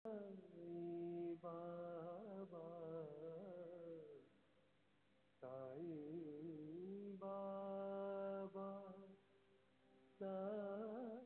సాయి బాబా సాయి బాబా సాయి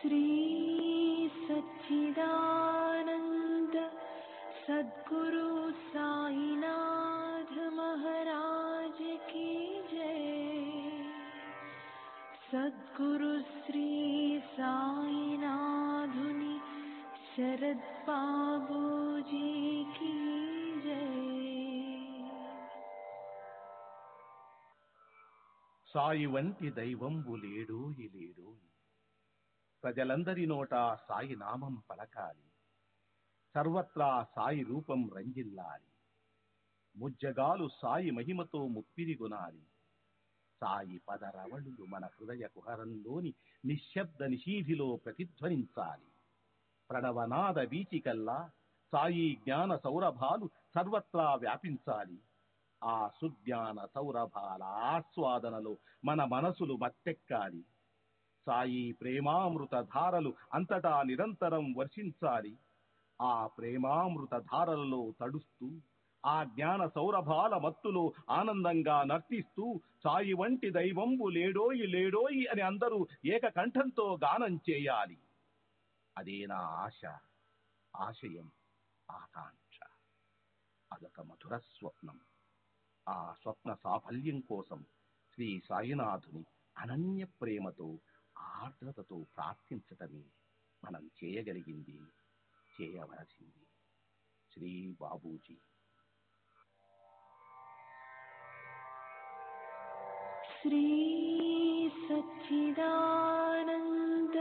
श्री सच्चिदानंद सद्गुरु साईनाथ महाराज की जय। सद्गुरु श्री साईनाथुनि शरद बाबूजी की जय। సాయి వంటి దైవంబు లేడోయి లేడోయి, ప్రజలందరి నోట సాయి నామం పలకాలి, సర్వత్రా సాయి రూపం రంజిల్లాలి, ముజ్జగాలు సాయి మహిమతో ముప్పిరిగొనాలి. సాయి పదరవళులు మన హృదయ కుహరంలోని నిశ్శబ్ద నిశీధిలో ప్రతిధ్వనించాలి. ప్రణవనాద వీచికల్లా సాయి జ్ఞాన సౌరభాలు సర్వత్రా వ్యాపించాలి. ఆ సుజ్ఞాన సౌరభాల ఆస్వాదనలో మన మనసులు మత్తెక్కాలి. సాయి ప్రేమామృత ధారలు అంతటా నిరంతరం వర్షించాలి. ఆ ప్రేమామృత ధారలలో తడుస్తూ, ఆ జ్ఞాన సౌరభాల మత్తులో ఆనందంగా నర్తిస్తూ, సాయి వంటి దైవంబు లేడోయి లేడోయి అని అందరూ ఏకకంఠంతో గానం చేయాలి. అదే నా ఆశ, ఆశయం, ఆకాంక్ష. అదొక మధుర స్వప్నం. ఆ స్వప్న సాఫల్యం కోసం శ్రీ సాయినాథుని అనన్య ప్రేమతో, ఆర్ద్రతతో ప్రార్థించటమే మనం చేయగలిగింది, చేయవలసింది. శ్రీ బాబూజీ. श्री सच्चिदानंद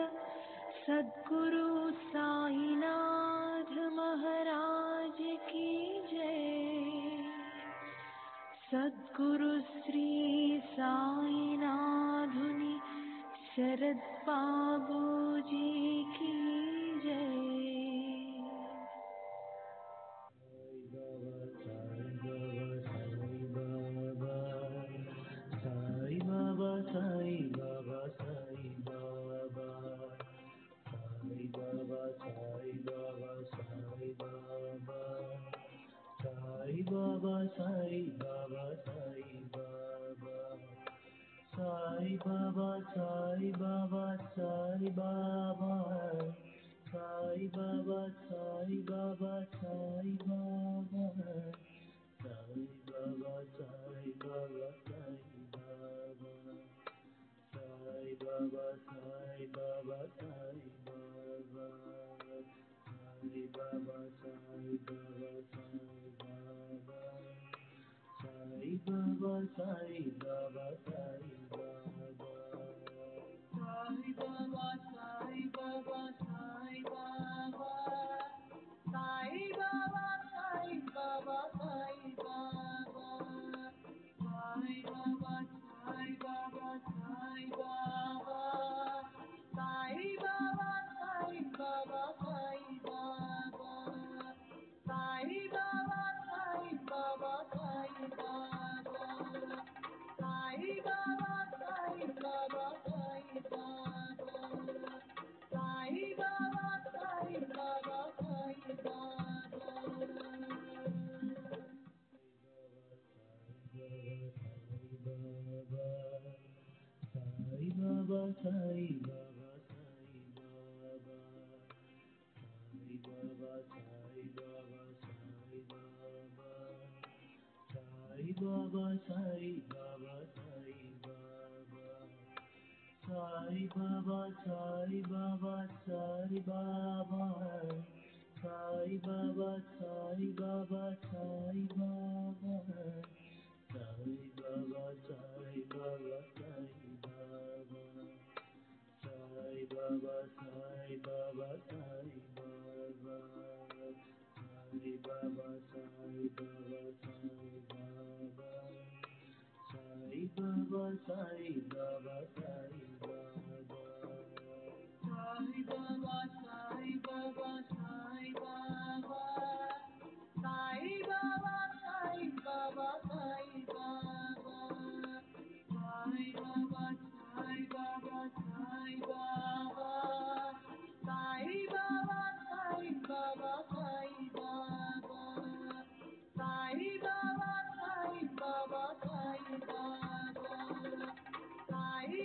सद्गुरु साईनाथ महाराज की जय। सद्गुरु श्री साईनाथुनि शरद बाबूजी की जय।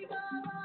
Baba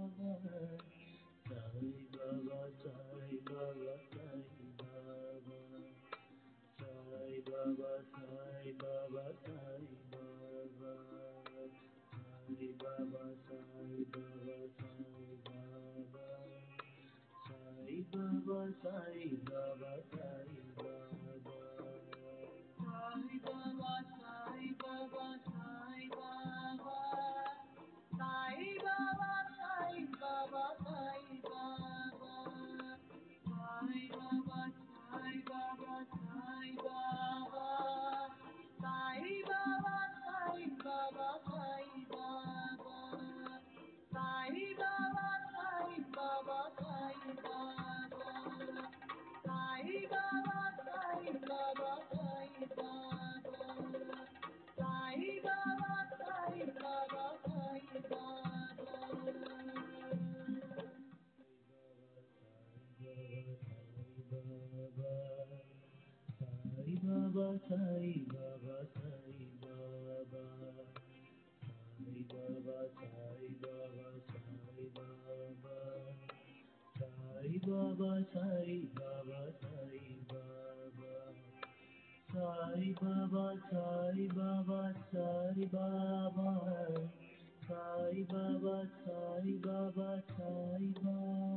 Sai Baba, Sai Baba, Sai Baba.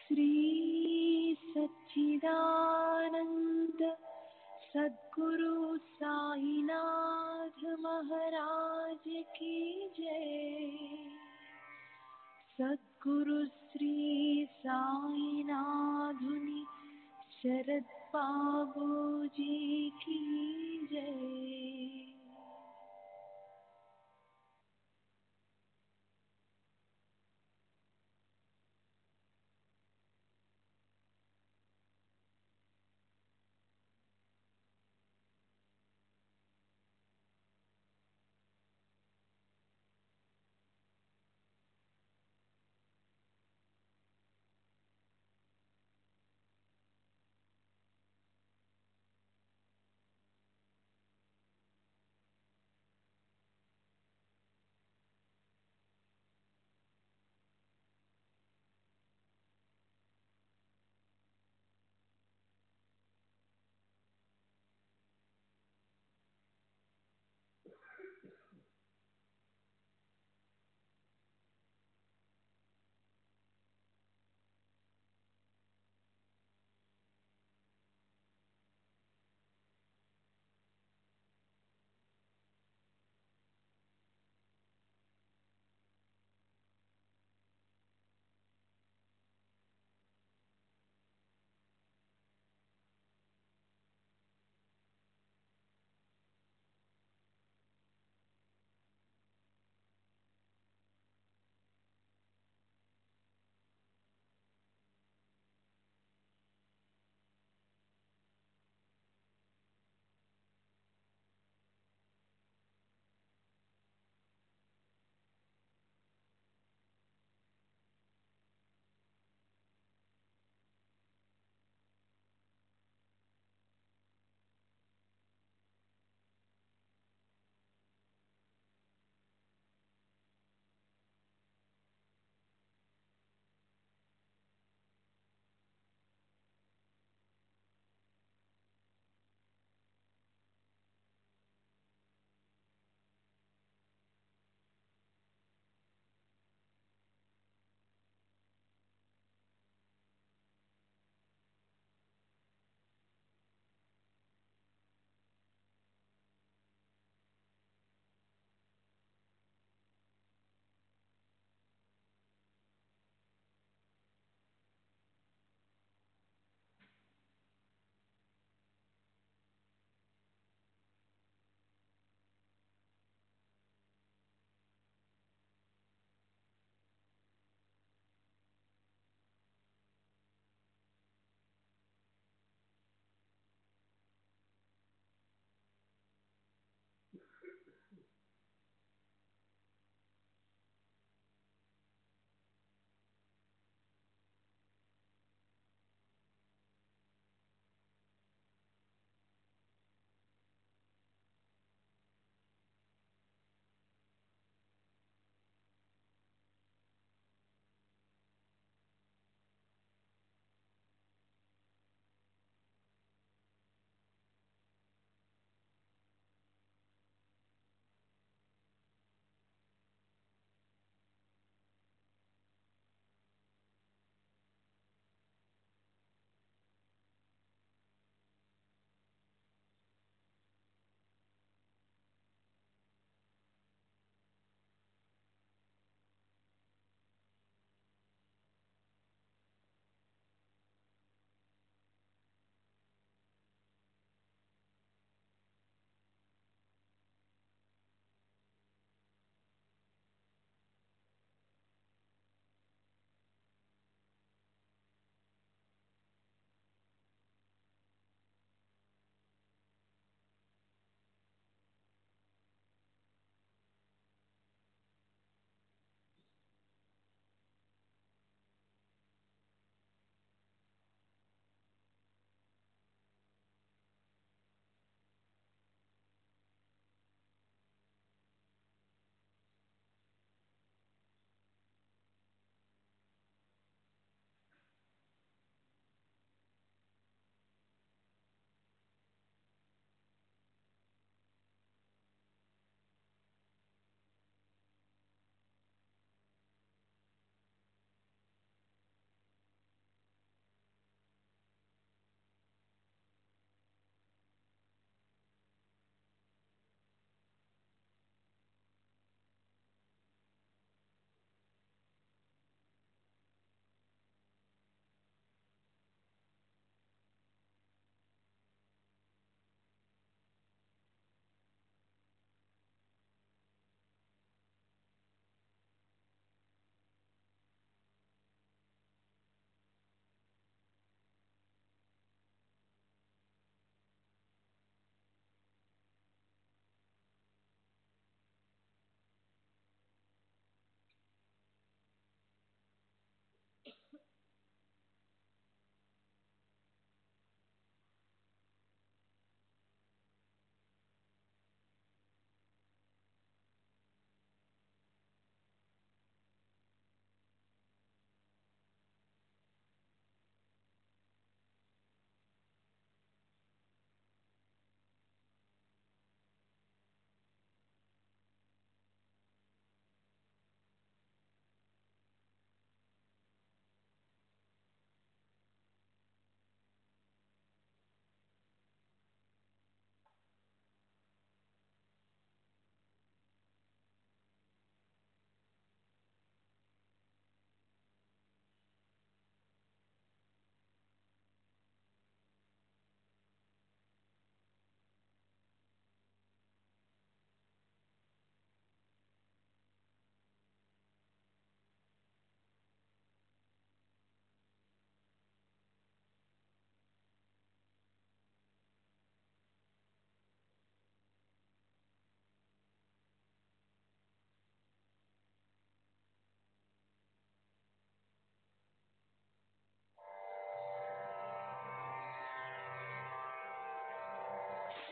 Shri सच्चिदानंद सद्गुरु साईनाथ महाराज की जय। सद्गुरु श्री साईनाथुनि शरद बाबू जी की जय।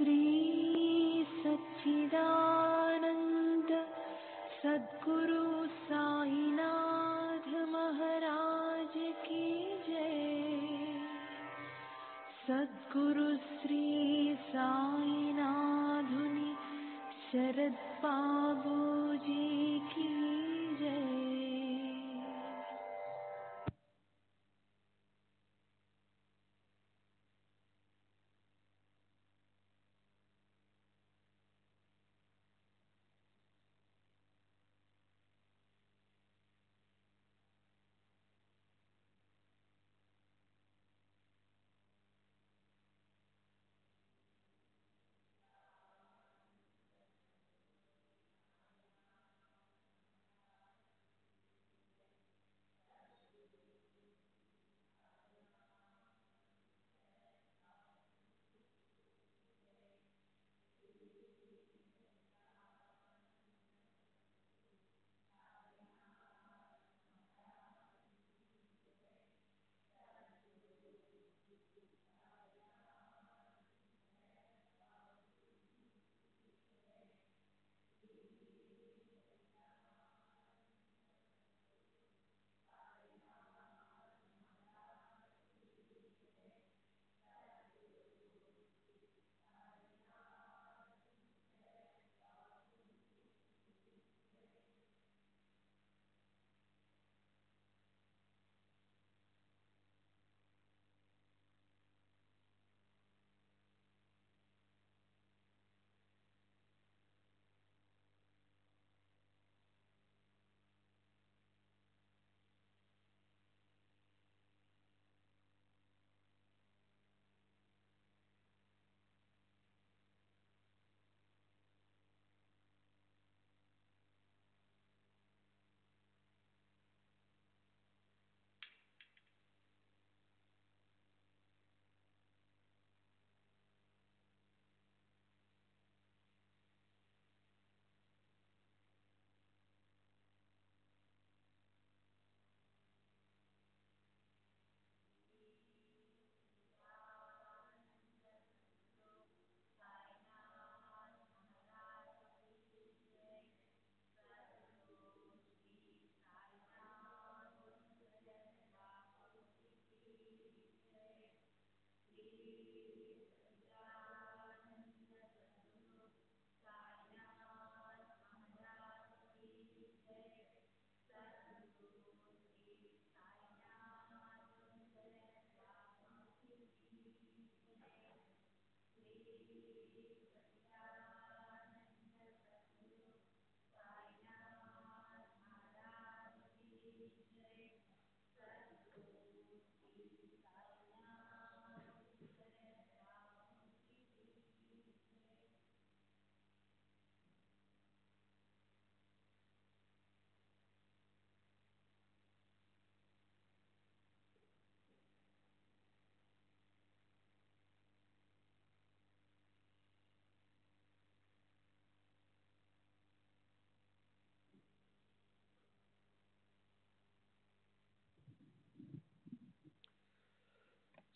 श्री सच्चिदानंद सद्गुरु साईनाथ महाराज की जय। सद्गुरु श्री साईनाथुनि शरद बाबू जी की जय।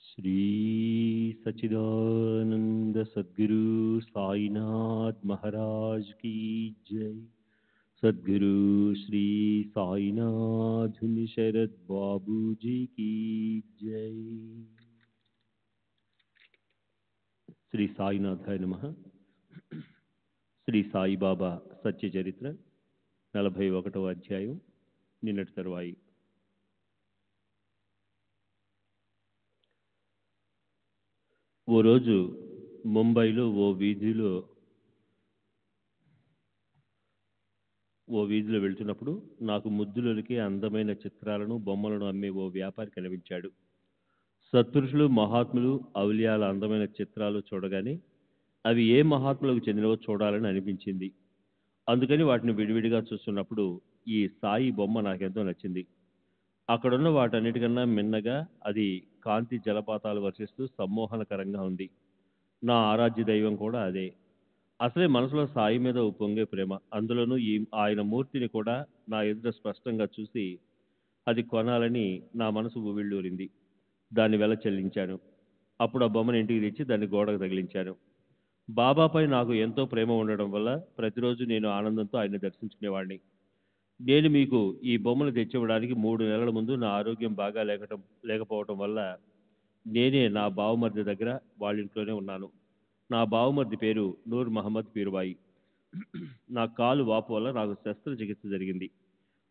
श्री सच्चिदानंद सद्गुरु साईनाथ महाराज की जय। सद्गुरु श्री साईनाथ शरद बाबू जी की जय। శ్రీ సాయినాథాయ నమః. శ్రీ సాయిబాబా సత్య చరిత్ర 41వ అధ్యాయం నిన్నటి తరువాయి. ఓ రోజు ముంబైలో ఓ వీధిలో వెళ్తున్నప్పుడు నాకు ముద్దులొలికే అందమైన చిత్రాలను బొమ్మలను అమ్మే ఓ వ్యాపారి కనిపించాడు. సత్పురుషులు మహాత్ములు ఔలియాల అందమైన చిత్రాలు చూడగానే అవి ఏ మహాత్ములకు చెందినవో చూడాలని అనిపించింది. అందుకని వాటిని విడివిడిగా చూస్తున్నప్పుడు ఈ సాయి బొమ్మ నాకెంతో నచ్చింది. అక్కడున్న వాటన్నిటికన్నా మిన్నగా అది కాంతి జలపాతాలు వర్షిస్తూ సమ్మోహనకరంగా ఉంది. నా ఆరాధ్య దైవం కూడా అదే. అసలే మనసులో సాయి మీద ఉప్పొంగే ప్రేమ, అందులోనూ ఆయన మూర్తిని కూడా నా ఎదుట స్పష్టంగా చూసి అది కొనాలని నా మనసు ఉవ్విళ్ళూరింది. దాన్ని వెల చెల్లించాను. అప్పుడు ఆ బొమ్మను ఇంటికి తెచ్చి దాన్ని గోడకు తగిలించాను. బాబాపై నాకు ఎంతో ప్రేమ ఉండడం వల్ల ప్రతిరోజు నేను ఆనందంతో ఆయన్ని దర్శించుకునేవాడిని. నేను మీకు ఈ బొమ్మలు తెచ్చివ్వడానికి 3 నెలల ముందు నా ఆరోగ్యం బాగా లేకపోవటం వల్ల నేనే నా బావమరిది దగ్గర వాళ్ళ ఇంట్లోనే ఉన్నాను. నా బావమరిది పేరు నూర్ మహమ్మద్ పీరుబాయి. నా కాలు వాపు వల్ల నాకు శస్త్రచికిత్స జరిగింది.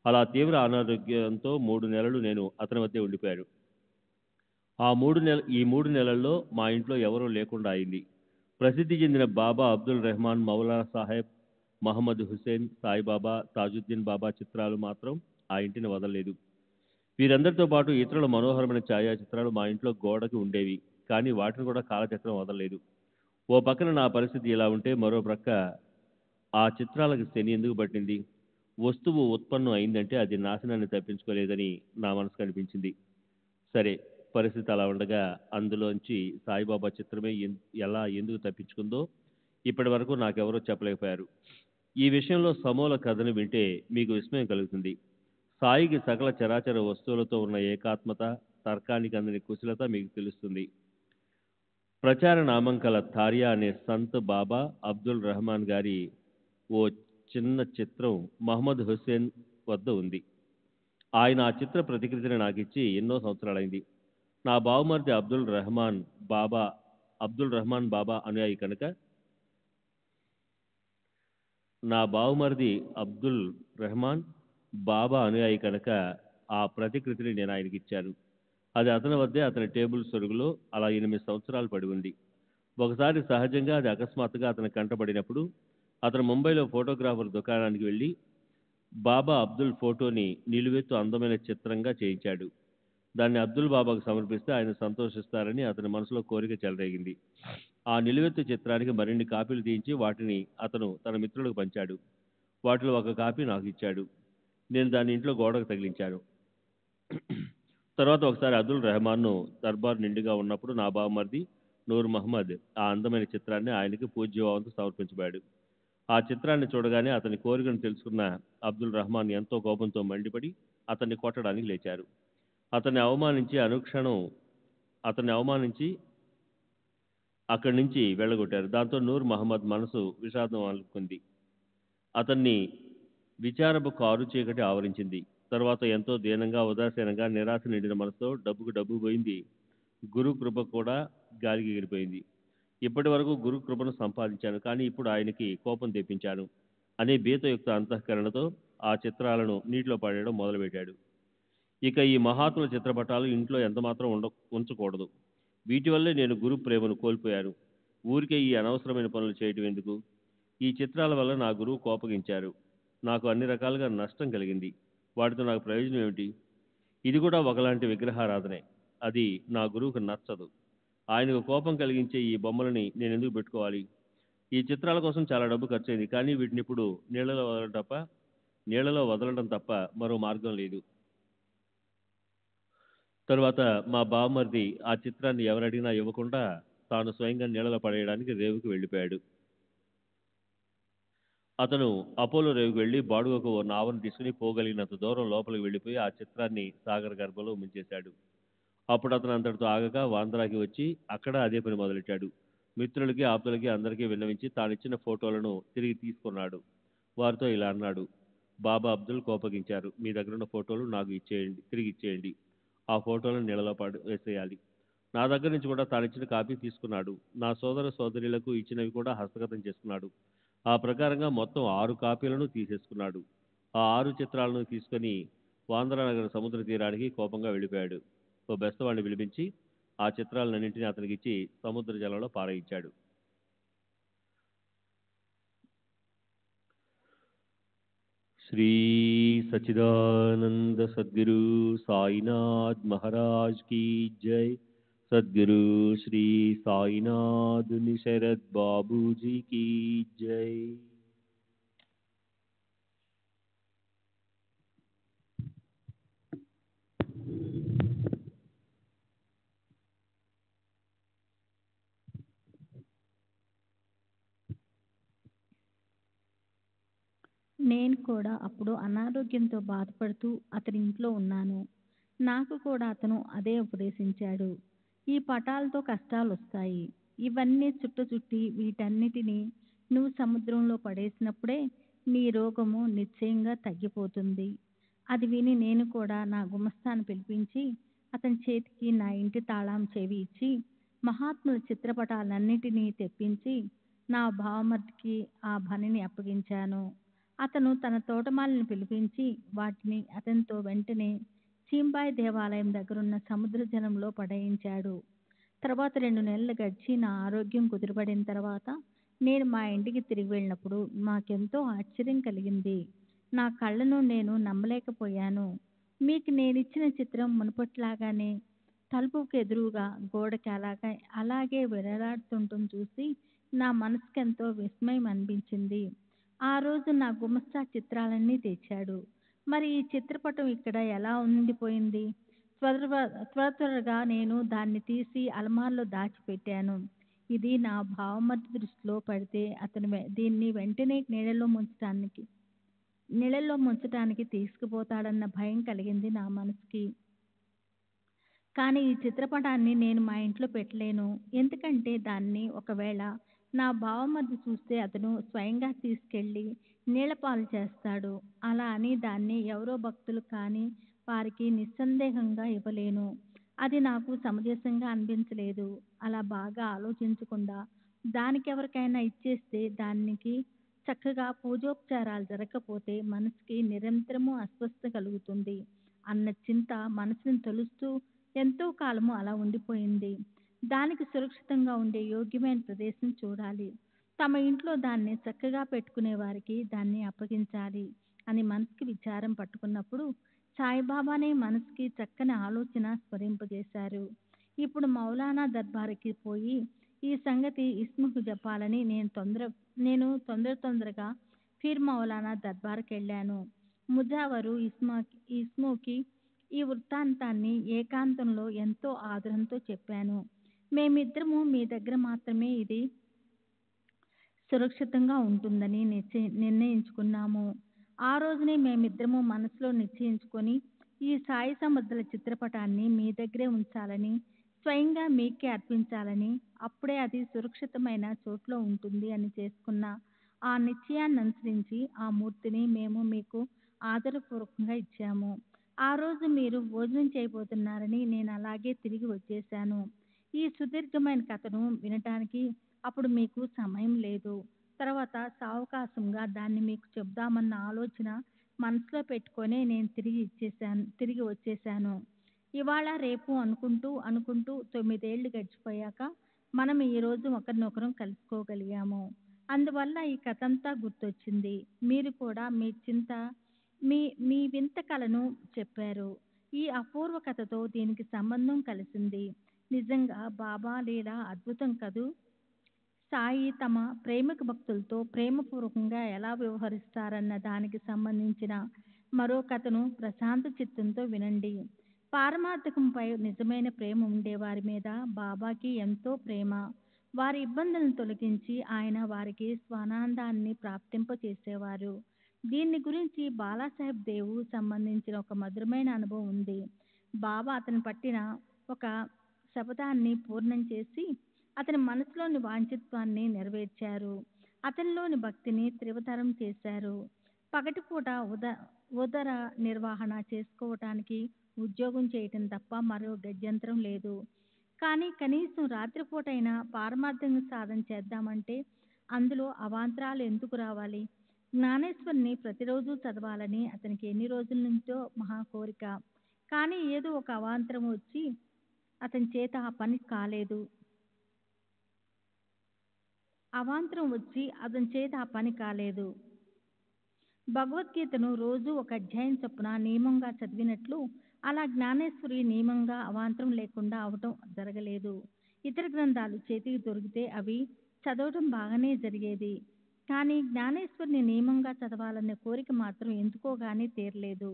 అలా తీవ్ర అనారోగ్యంతో 3 నెలలు నేను అతని వద్దే ఉండిపోయాను. ఈ 3 నెలల్లో మా ఇంట్లో ఎవరూ లేకుండా అయింది. ప్రసిద్ధి చెందిన బాబా అబ్దుల్ రెహమాన్, మౌలానా సాహెబ్, మహమ్మద్ హుసేన్, సాయిబాబా, తాజుద్దీన్ బాబా చిత్రాలు మాత్రం ఆ ఇంటిని వదలలేదు. వీరందరితో పాటు ఇతరుల మనోహరమైన ఛాయాచిత్రాలు మా ఇంట్లో గోడకి ఉండేవి. కానీ వాటిని కూడా కాలచక్రం వదలలేదు. ఓ పక్కన నా పరిస్థితి ఇలా ఉంటే మరో ప్రక్క ఆ చిత్రాలకు శని ఎందుకు పట్టింది? వస్తువు ఉత్పన్నం అయిందంటే అది నాశనాన్ని తప్పించుకోలేదని నా మనసు కనిపించింది. సరే, పరిస్థితి అలా ఉండగా అందులోంచి సాయిబాబా చిత్రమే ఎందుకు తప్పించుకుందో ఇప్పటి వరకు నాకెవరూ చెప్పలేకపోయారు. ఈ విషయంలో సమూల కథను వింటే మీకు విస్మయం కలుగుతుంది. సాయికి సకల చరాచర వస్తువులతో ఉన్న ఏకాత్మత, తర్కానికి అందని కుశలత మీకు తెలుస్తుంది. ప్రచార నామం కల థారియా అనే సంత్ బాబా అబ్దుల్ రెహమాన్ గారి ఓ చిన్న చిత్రం మహమ్మద్ హుస్సేన్ వద్ద ఉంది. ఆయన ఆ చిత్ర ప్రతికృతిని నాకు ఇచ్చి ఎన్నో సంవత్సరాలైంది. నా బావమరిది అబ్దుల్ రెహమాన్ బాబా అనుయాయి కనుక ఆ ప్రతికృతిని నేను ఆయనకి ఇచ్చాను. అది అతని వద్దే అతని టేబుల్ సొరుగులో అలా 8 సంవత్సరాలు పడి ఉంది. ఒకసారి సహజంగా అది అకస్మాత్తుగా అతని కంటపడినప్పుడు అతను ముంబైలో ఫోటోగ్రాఫర్ దుకాణానికి వెళ్ళి బాబా అబ్దుల్ ఫోటోని నిలువెత్తు అందమైన చిత్రంగా చేయించాడు. దాన్ని అబ్దుల్ బాబాకు సమర్పిస్తే ఆయన సంతోషిస్తారని అతని మనసులో కోరిక చెలరేగింది. ఆ నిలువెత్తు చిత్రానికి మరిన్ని కాపీలు తీయించి వాటిని అతను తన మిత్రులకు పంచాడు. వాటిలో ఒక కాపీ నాకు ఇచ్చాడు. నేను దాన్ని ఇంట్లో గోడకు తగిలించాను. తర్వాత ఒకసారి అబ్దుల్ రెహమాన్ను దర్బార్ నిండుగా ఉన్నప్పుడు నా బావమరిది నూర్ మహమ్మద్ ఆ అందమైన చిత్రాన్ని ఆయనకి పూజ్యభావంతో సమర్పించబోయాడు. ఆ చిత్రాన్ని చూడగానే అతని కోరికను తెలుసుకున్న అబ్దుల్ రెహమాన్ ఎంతో కోపంతో మండిపడి అతన్ని కొట్టడానికి లేచారు. అతన్ని అవమానించి అక్కడి నుంచి వెళ్ళగొట్టారు. దాంతో నూర్ మహమ్మద్ మనసు విషాదం అలుకుంది. అతన్ని విచారపు కారు చీకటి ఆవరించింది. తర్వాత ఎంతో దీనంగా, ఉదాసీనంగా, నిరాశ నిండిన మనసుతో డబ్బుకు డబ్బు పోయింది, గురు కృప కూడా గాలికి ఎగిరిపోయింది. ఇప్పటి వరకు గురు కృపను సంపాదించాను, కానీ ఇప్పుడు ఆయనకి కోపం తెప్పించాను అనే భీతయుక్త అంతఃకరణతో ఆ చిత్రాలను నీటిలో పడేయడం మొదలుపెట్టాడు. ఇక ఈ మహాత్ముల చిత్రపటాలు ఇంట్లో ఎంతమాత్రం ఉంచకూడదు. వీటి వల్లే నేను గురు ప్రేమను కోల్పోయాను. ఊరికే ఈ అనవసరమైన పనులు చేయటం ఎందుకు? ఈ చిత్రాల వల్ల నా గురువు కోపగించారు. నాకు అన్ని రకాలుగా నష్టం కలిగింది. వాటితో నాకు ప్రయోజనం ఏమిటి? ఇది కూడా ఒకలాంటి విగ్రహారాధనే. అది నా గురువుకు నచ్చదు. ఆయనకు కోపం కలిగించే ఈ బొమ్మలని నేను ఎందుకు పెట్టుకోవాలి? ఈ చిత్రాల కోసం చాలా డబ్బు ఖర్చయింది, కానీ వీటిని ఇప్పుడు నీళ్లలో వదలడం తప్ప మరో మార్గం లేదు. తరువాత మా బావమరిది ఆ చిత్రాన్ని ఎవరడిగినా ఇవ్వకుండా తాను స్వయంగా నీళ్లలో పడేయడానికి రేవుకి వెళ్ళిపోయాడు. అతను అపోలో రేవుకి వెళ్ళి బాడుగకు ఓ నావను తీసుకుని పోగలిగినంత దూరం లోపలికి వెళ్ళిపోయి ఆ చిత్రాన్ని సాగర గర్భంలో ముంచేశాడు. అప్పుడు అతను అంతటితో ఆగక వాంద్రాకి వచ్చి అక్కడ అదే పని మొదలెట్టాడు. మిత్రులకి, ఆప్తులకి అందరికీ విన్నవించి తానిచ్చిన ఫోటోలను తిరిగి తీసుకున్నాడు. వారితో ఇలా అన్నాడు: బాబా అబ్దుల్ కోపగించారు. మీ దగ్గరున్న ఫోటోలు నాకు తిరిగి ఇచ్చేయండి. ఆ ఫోటోలను నీళ్ళలో వేసేయాలి. నా దగ్గర నుంచి కూడా తానిచ్చిన కాపీ తీసుకున్నాడు. నా సోదర సోదరులకు ఇచ్చినవి కూడా హస్తగతం చేసుకున్నాడు. ఆ ప్రకారంగా మొత్తం 6 కాపీలను తీసేసుకున్నాడు. ఆ 6 చిత్రాలను తీసుకొని వాంద్రానగర్ సముద్ర తీరానికి కోపంగా వెళ్ళిపోయాడు. ఓ బెస్తవాడిని పిలిపించి ఆ చిత్రాలన్నింటినీ అతనికిచ్చి సముద్ర జలంలో పారయించాడు. శ్రీ సచ్చిదానంద సద్గురు సాయినాథ్ మహారాజ్ की जय. सद्गुरु श्री साईनाथ निशरद बाबू जी की जय. నేను కూడా అప్పుడు అనారోగ్యంతో బాధపడుతూ అతని ఇంట్లో ఉన్నాను. నాకు కూడా అతను అదే ఉపదేశించాడు. ఈ పటాలతో కష్టాలు వస్తాయి. ఇవన్నీ చుట్టి వీటన్నిటినీ నువ్వు సముద్రంలో పడేసినప్పుడే నీ రోగము నిశ్చయంగా తగ్గిపోతుంది. అది విని నేను కూడా నా గుమస్తాను పిలిపించి అతని చేతికి నా ఇంటి తాళం చెవి ఇచ్చి మహాత్ముల చిత్రపటాలన్నిటినీ తెప్పించి నా బావమరిదికి ఆ పనిని అప్పగించాను. అతను తన తోటమాలిని పిలిపించి వాటిని అతనితో వెంటనే చీంబాయి దేవాలయం దగ్గరున్న సముద్ర జలంలో పడేయించాడు. తర్వాత 2 నెలలు గడిచి నా ఆరోగ్యం కుదురుపడిన తర్వాత నేను మా ఇంటికి తిరిగి వెళ్ళినప్పుడు నాకెంతో ఆశ్చర్యం కలిగింది. నా కళ్ళను నేను నమ్మలేకపోయాను. మీకు నేనిచ్చిన చిత్రం మునుపట్లాగానే తలుపుకు ఎదురుగా గోడకి అలాగే వేలాడుతుండటం చూసి నా మనసుకెంతో విస్మయం అనిపించింది. ఆ రోజు నా గుమస్తా చిత్రాలన్నీ తెచ్చాడు. మరి ఈ చిత్రపటం ఇక్కడ ఎలా ఉండిపోయింది? త్వరగా నేను దాన్ని తీసి అలమార్లో దాచిపెట్టాను. ఇది నా బావమరిది దృష్టిలో పడితే అతను దీన్ని వెంటనే నీళ్ళల్లో ముంచటానికి తీసుకుపోతాడన్న భయం కలిగింది నా మనసుకి. కానీ ఈ చిత్రపటాన్ని నేను మా ఇంట్లో పెట్టలేను. ఎందుకంటే దాన్ని ఒకవేళ నా బావమరిది చూస్తే అతను స్వయంగా తీసుకెళ్ళి నీళ్ళపాలు చేస్తాడు. అలా అని దాన్ని ఎవరో భక్తులు కాని వారికి నిస్సందేహంగా ఇవ్వలేను. అది నాకు సమంజసంగా అనిపించలేదు. అలా బాగా ఆలోచించకుండా దానికెవరికైనా ఇచ్చేస్తే దానికి చక్కగా పూజోపచారాలు జరగకపోతే మనసుకి నిరంతరము అస్వస్థత కలుగుతుంది అన్న చింత మనసుని తొలుస్తూ ఎంతో కాలము అలా ఉండిపోయింది. దానికి సురక్షితంగా ఉండే యోగ్యమైన ప్రదేశం చూడాలి. తమ ఇంట్లో దాన్ని చక్కగా పెట్టుకునే వారికి దాన్ని అప్పగించాలి అని మనసుకి విచారం పట్టుకున్నప్పుడు సాయిబాబానే మనసుకి చక్కని ఆలోచన స్మరింపజేశారు. ఇప్పుడు మౌలానా దర్బారుకి పోయి ఈ సంగతి ఇస్ముకు చెప్పాలని నేను తొందరగా ఫీర్ మౌలానా దర్బారుకి వెళ్ళాను. ముజావరు ఇస్ముకి ఈ వృత్తాంతాన్ని ఏకాంతంలో ఎంతో ఆదరంతో చెప్పాను. మేమిద్దరము మీ దగ్గర మాత్రమే ఇది సురక్షితంగా ఉంటుందని నిర్ణయించుకున్నాము. ఆ రోజునే మేమిద్దరము మనసులో నిశ్చయించుకొని ఈ సాయి సముద్రాల చిత్రపటాన్ని మీ దగ్గరే ఉంచాలని, స్వయంగా మీకే అర్పించాలని, అప్పుడే అది సురక్షితమైన చోట్లో ఉంటుంది అని చేసుకున్న ఆ నిశ్చయాన్ని అనుసరించి ఆ మూర్తిని మేము మీకు ఆదరపూర్వకంగా ఇచ్చాము. ఆ రోజు మీరు భోజనం చేయబోతున్నారని నేను అలాగే తిరిగి వచ్చేశాను. ఈ సుదీర్ఘమైన కథను వినటానికి అప్పుడు మీకు సమయం లేదు. తర్వాత సావకాశంగా దాన్ని మీకు చెప్దామన్న ఆలోచన మనసులో పెట్టుకొనే నేను తిరిగి వచ్చేశాను. ఇవాళ రేపు అనుకుంటూ 9 ఏళ్ళు గడిచిపోయాక మనం ఈరోజు ఒకరినొకరం కలుసుకోగలిగాము. అందువల్ల ఈ కథంతా గుర్తొచ్చింది. మీరు కూడా మీ వింత కలను చెప్పారు. ఈ అపూర్వ కథతో దీనికి సంబంధం కలిసింది. నిజంగా బాబా లీల అద్భుతం కదూ. సాయి తమ ప్రేమిక భక్తులతో ప్రేమపూర్వకంగా ఎలా వ్యవహరిస్తారన్న దానికి సంబంధించిన మరో కథను ప్రశాంత చిత్తంతో వినండి. పారమార్థికంపై నిజమైన ప్రేమ ఉండేవారి మీద బాబాకి ఎంతో ప్రేమ. వారి ఇబ్బందులను తొలగించి ఆయన వారికి స్వానందాన్ని ప్రాప్తింపచేసేవారు. దీన్ని గురించి బాలాసాహెబ్ దేవు సంబంధించిన ఒక మధురమైన అనుభవం ఉంది. బాబా అతను పట్టిన ఒక శపథాన్ని పూర్ణం చేసి అతని మనసులోని వాంఛిత్వాన్ని నెరవేర్చారు. అతనిలోని భక్తిని తీవ్రతరం చేశారు. పగటిపూట ఉదర నిర్వహణ చేసుకోవటానికి ఉద్యోగం చేయటం తప్ప మరో గత్యంతరం లేదు. కానీ కనీసం రాత్రిపూటైనా పారమార్థిక సాధన చేద్దామంటే అందులో అవాంతరాలు ఎందుకు రావాలి? జ్ఞానేశ్వరిని ప్రతిరోజు చదవాలని అతనికి ఎన్ని రోజుల నుంచో మహా కోరిక. కానీ ఏదో ఒక అవాంతరం వచ్చి అతని చేత ఆ పని కాలేదు. భగవద్గీతను రోజు ఒక అధ్యాయం చొప్పున నియమంగా చదివినట్లు అలా జ్ఞానేశ్వరి నియమంగా అవాంతరం లేకుండా అవటం జరగలేదు. ఇతర గ్రంథాలు చేతికి దొరికితే అవి చదవటం బాగానే జరిగేది. కానీ జ్ఞానేశ్వరిని నియమంగా చదవాలనే కోరిక మాత్రం ఎందుకోగాని తీరలేదు.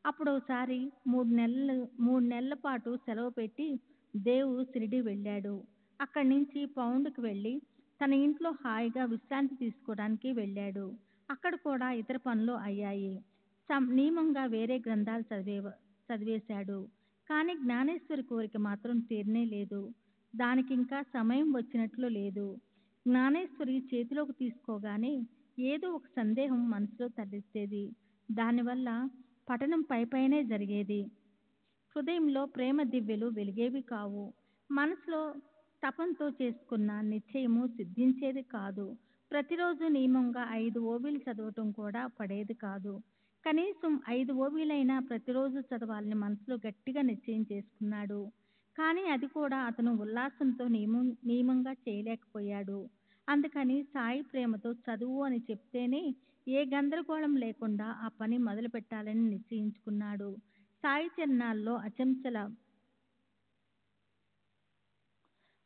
అప్పుడు ఒకసారి 3 నెలల పాటు సెలవు పెట్టి దేవు షిరిడీ వెళ్ళాడు. అక్కడి నుంచి పౌండ్కి వెళ్ళి తన ఇంట్లో హాయిగా విశ్రాంతి తీసుకోవడానికి వెళ్ళాడు. అక్కడ కూడా ఇతర పనులు అయ్యాయి. నియమంగా వేరే గ్రంథాలు చదివేశాడు. కానీ జ్ఞానేశ్వరి కోరిక మాత్రం తీరనే లేదు. దానికి ఇంకా సమయం వచ్చినట్లు లేదు. జ్ఞానేశ్వరి చేతిలోకి తీసుకోగానే ఏదో ఒక సందేహం మనసులో తలెత్తేది. దానివల్ల పఠనం పైపైనే జరిగేది. హృదయంలో ప్రేమ దివ్యలు వెలిగేవి కావు. మనసులో తపంతో చేసుకున్న నిశ్చయము సిద్ధించేది కాదు. ప్రతిరోజు నియమంగా 5 ఓబీలు చదవటం కూడా పడేది కాదు. కనీసం 5 ఓబీలైనా ప్రతిరోజు చదవాలని మనసులో గట్టిగా నిశ్చయం చేసుకున్నాడు. కానీ అది కూడా అతను ఉల్లాసంతో నియమంగా చేయలేకపోయాడు. అందుకని సాయి ప్రేమతో చదువు అని చెప్తేనే ఏ గందరగోళం లేకుండా ఆ పని మొదలు పెట్టాలని నిశ్చయించుకున్నాడు. సాయి చరణాల్లో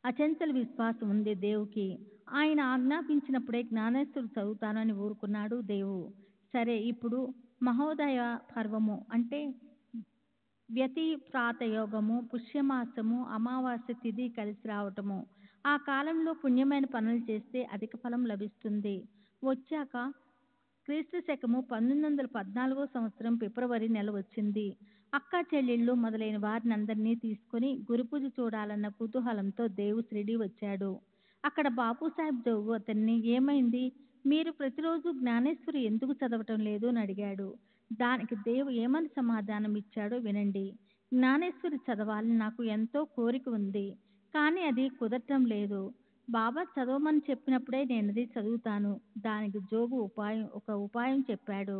అచంచల విశ్వాసం ఉంది దేవుకి. ఆయన ఆజ్ఞాపించినప్పుడే జ్ఞానేశ్వరుడు చదువుతానని ఊరుకున్నాడు దేవు. సరే, ఇప్పుడు మహోదయ పర్వము అంటే వ్యతిప్రాతయోగము, పుష్యమాసము, అమావాస్య తిథి కలిసి రావటము. ఆ కాలంలో పుణ్యమైన పనులు చేస్తే అధిక ఫలం లభిస్తుంది. వచ్చాక క్రీస్తు శకము 1914 సంవత్సరం ఫిబ్రవరి నెల వచ్చింది. అక్క చెల్లెళ్ళు మొదలైన వారిని అందరినీ తీసుకుని గురుపూజ చూడాలన్న కుతూహలంతో దేవు షిరిడీ వచ్చాడు. అక్కడ బాపూసాహెబ్ జోగు అతన్ని ఏమైంది, మీరు ప్రతిరోజు జ్ఞానేశ్వరి ఎందుకు చదవటం లేదు అని అడిగాడు. దానికి దేవు ఏమని సమాధానం ఇచ్చాడో వినండి. జ్ఞానేశ్వరి చదవాలని నాకు ఎంతో కోరిక ఉంది, కానీ అది కుదరటం లేదు. బాబా చదవమని చెప్పినప్పుడే నేనది చదువుతాను. దానికి జోగు ఒక ఉపాయం చెప్పాడు.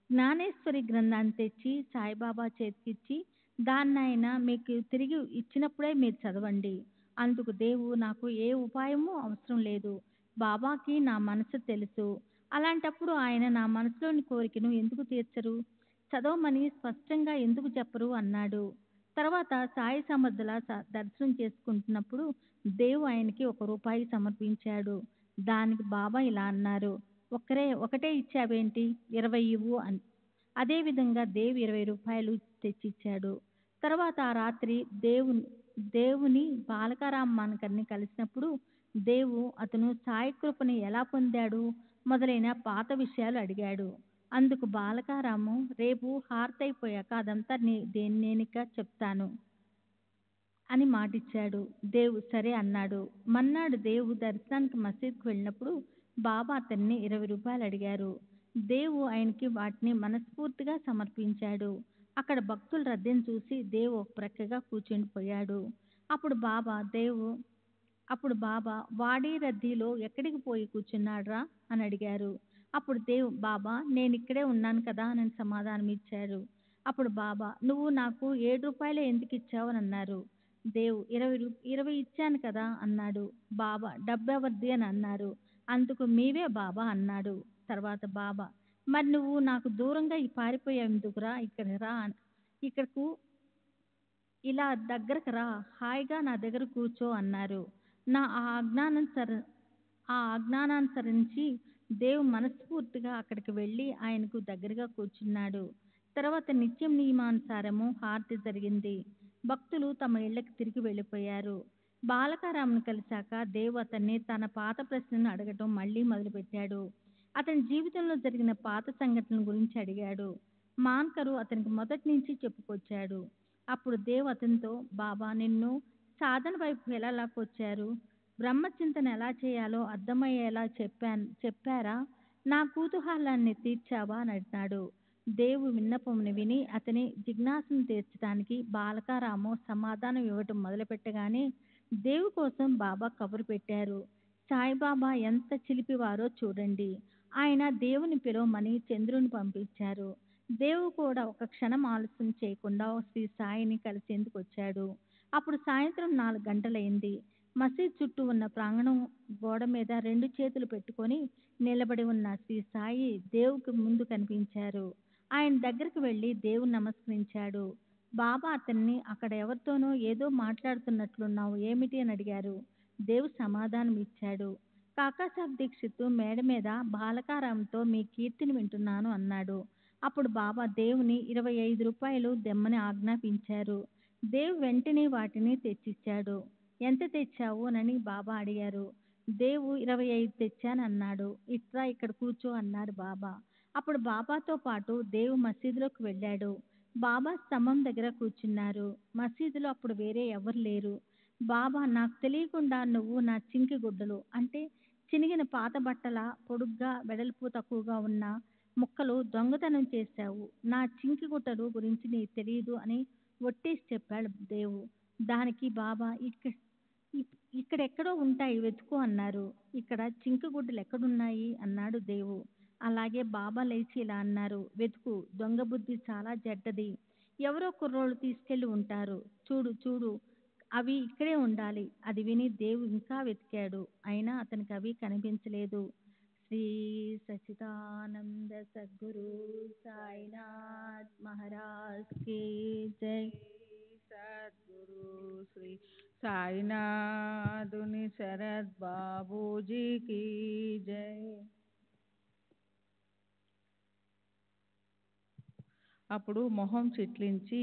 జ్ఞానేశ్వరి గ్రంథాన్ని తెచ్చి సాయిబాబా చేతికిచ్చి దాన్ని ఆయన మీకు తిరిగి ఇచ్చినప్పుడే మీరు చదవండి. అందుకు దేవు, నాకు ఏ ఉపాయమూ అవసరం లేదు. బాబాకి నా మనసు తెలుసు. అలాంటప్పుడు ఆయన నా మనసులోని కోరికను ఎందుకు తీర్చరు? చదవమని స్పష్టంగా ఎందుకు చెప్పరు అన్నాడు. తర్వాత సాయి సమర్థుల దర్శనం చేసుకుంటున్నప్పుడు దేవు ఆయనకి ₹1 సమర్పించాడు. దానికి బాబా ఇలా అన్నారు, ఒకటే ఇచ్చావేంటి, 20 ఇవ్వు అని. అదేవిధంగా దేవు ₹20 తెచ్చిచ్చాడు. తర్వాత ఆ రాత్రి దేవుని బాలకారామాన్ని కలిసినప్పుడు దేవు అతను సాయి కృపని ఎలా పొందాడు మొదలైన పాత విషయాలు అడిగాడు. అందుకు బాలకారాము, రేపు హారతైపోయాక అదంతా నేనిక చెప్తాను అని మాటిచ్చాడు. దేవు సరే అన్నాడు. మన్నాడు దేవు దర్శనానికి మసీద్కు వెళ్ళినప్పుడు బాబా అతన్ని ₹20 అడిగారు. దేవు ఆయనకి వాటిని మనస్ఫూర్తిగా సమర్పించాడు. అక్కడ భక్తుల రద్దీని చూసి దేవు ఒక ప్రక్కగా కూర్చుండిపోయాడు. అప్పుడు బాబా వాడి రద్దీలో ఎక్కడికి పోయి కూర్చున్నాడ్రా అని అడిగారు. అప్పుడు దేవు, బాబా నేనిక్కడే ఉన్నాను కదా అని సమాధానం ఇచ్చారు. అప్పుడు బాబా, నువ్వు నాకు ₹7 ఎందుకు ఇచ్చావు అని అన్నారు. దేవు, 20 ఇచ్చాను కదా అన్నాడు. బాబా, డబ్బు ఎవరిది అని అన్నారు. అందుకు మీవే బాబా అన్నాడు. తర్వాత బాబా, మరి నువ్వు నాకు దూరంగా పారిపోయావు ఎందుకురా, ఇక్కడకు ఇలా దగ్గరకు రా, హాయిగా నా దగ్గర కూర్చో అన్నారు. ఆ ఆజ్ఞానానుసరించి దేవు మనస్ఫూర్తిగా అక్కడికి వెళ్ళి ఆయనకు దగ్గరగా కూర్చున్నాడు. తర్వాత నిత్యం నియమానుసారము హారతి జరిగింది. భక్తులు తమ ఇళ్లకు తిరిగి వెళ్ళిపోయారు. బాలకారామును కలిశాక దేవు అతన్ని తన పాత ప్రశ్నను అడగటం మళ్ళీ మొదలుపెట్టాడు. అతని జీవితంలో జరిగిన పాత సంఘటనల గురించి అడిగాడు. మాన్కరు అతనికి మొదటి నుంచి చెప్పుకొచ్చాడు. అప్పుడు దేవు అతనితో, బాబా నిన్ను సాధన వైపు ఎలా లాక్కొచ్చారు, బ్రహ్మచింతన ఎలా చేయాలో అర్థమయ్యేలా చెప్పారా, నా కుతూహలాన్ని తీర్చావా అని అడిగాడు. దేవు విన్నపమును విని అతని జిజ్ఞాసను తీర్చడానికి బాలకారాము సమాధానం ఇవ్వటం మొదలుపెట్టగానే దేవు కోసం బాబా కబురు పెట్టారు. సాయిబాబా ఎంత చిలిపివారో చూడండి. ఆయన దేవుని పిలవమని చంద్రుని పంపించారు. దేవు కూడా ఒక క్షణం ఆలస్యం చేయకుండా శ్రీ సాయిని కలిసేందుకు వచ్చాడు. అప్పుడు సాయంత్రం 4 గంటలైంది. మసీద్ చుట్టూ ఉన్న ప్రాంగణం గోడ మీద 2 చేతులు పెట్టుకొని నిలబడి ఉన్న శ్రీ సాయి దేవుకి ముందు కనిపించారు. ఆయన దగ్గరికి వెళ్ళి దేవుని నమస్కరించాడు. బాబా అతన్ని, అక్కడ ఎవరితోనో ఏదో మాట్లాడుతున్నట్లున్నావు, ఏమిటి అని అడిగారు. దేవు సమాధానం ఇచ్చాడు. కాకాసాబ్ దీక్షిత్ మేడ మీద బాలకారాంతో మీ కీర్తిని వింటున్నాను అన్నాడు. అప్పుడు బాబా దేవుని ₹25 దెమ్మని ఆజ్ఞాపించారు. దేవు వెంటనే వాటిని తెచ్చిచ్చాడు. ఎంత తెచ్చావు అని బాబా అడిగారు. దేవు 25 తెచ్చానన్నాడు. ఇట్రా, ఇక్కడ కూర్చో అన్నారు బాబా. అప్పుడు బాబాతో పాటు దేవు మసీదులోకి వెళ్ళాడు. బాబా స్తంభం దగ్గర కూర్చున్నారు. మసీదులో అప్పుడు వేరే ఎవరు లేరు. బాబా, నాకు తెలియకుండా నువ్వు నా చింకి గుడ్డలు అంటే చినిగిన పాత బట్టల పొడుగ్గా వెడల్పు తక్కువగా ఉన్న ముక్కలు దొంగతనం చేశావు. నా చింకి గుడ్డలు గురించి నీకు తెలియదు అని ఒట్టేసి చెప్పాడు దేవు. దానికి బాబా, ఇక్కడెక్కడో ఉంటాయి వెతుకు అన్నారు. ఇక్కడ చింకి గుడ్డలు ఎక్కడున్నాయి అన్నాడు దేవు. అలాగే బాబా లేచి ఇలా అన్నారు, వెతుకు, దొంగ బుద్ధి చాలా చెడ్డది. ఎవరో కుర్రోళ్ళు తీసుకెళ్ళి ఉంటారు. చూడు చూడు, అవి ఇక్కడే ఉండాలి. అది విని దేవు ఇంకా వెతికాడు. అయినా అతనికి అవి కనిపించలేదు. శ్రీ సచిదానంద సద్గురు సాయినాథ్ మహారాజ్ కి జై. సద్గురు శ్రీ సాయినాథుని శరత్ బాబూజీకి జై. అప్పుడు మొహం చిట్లించి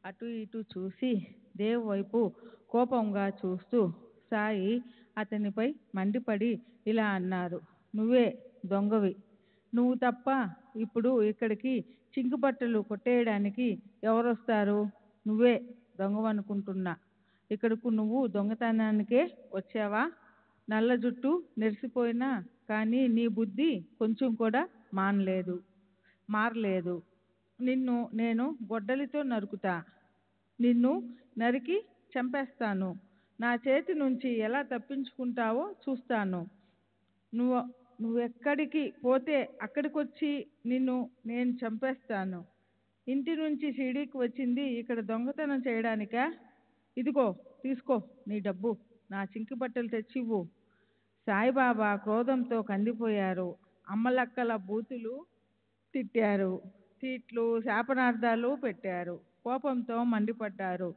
అటు ఇటు చూసి దేవు వైపు కోపంగా చూస్తూ సాయి అతనిపై మండిపడి ఇలా అన్నారు, నువ్వే దొంగవి. నువ్వు తప్ప ఇప్పుడు ఇక్కడికి చింకుబట్టలు కొట్టేయడానికి ఎవరొస్తారు? నువ్వే దొంగవనుకుంటున్నా. ఇక్కడకు నువ్వు దొంగతనానికే వచ్చావా? నల్ల జుట్టు నెరిసిపోయినా కానీ నీ బుద్ధి కొంచెం కూడా మారలేదు. నిన్ను నేను గొడ్డలితో నరుకుతా. నిన్ను నరికి చంపేస్తాను. నా చేతి నుంచి ఎలా తప్పించుకుంటావో చూస్తాను. నువ్వెక్కడికి పోతే అక్కడికొచ్చి నిన్ను నేను చంపేస్తాను. ఇంటి నుంచి షిరిడీకి వచ్చింది ఇక్కడ దొంగతనం చేయడానికా? ఇదిగో తీసుకో నీ డబ్బు, నా చింకి బట్టలు తెచ్చివ్వు. సాయిబాబా క్రోధంతో కందిపోయారు. అమ్మలక్కల బూతులు తిట్టారు. తిట్లు, శాపనార్థాలు పెట్టారు. కోపంతో మండిపడ్డారు.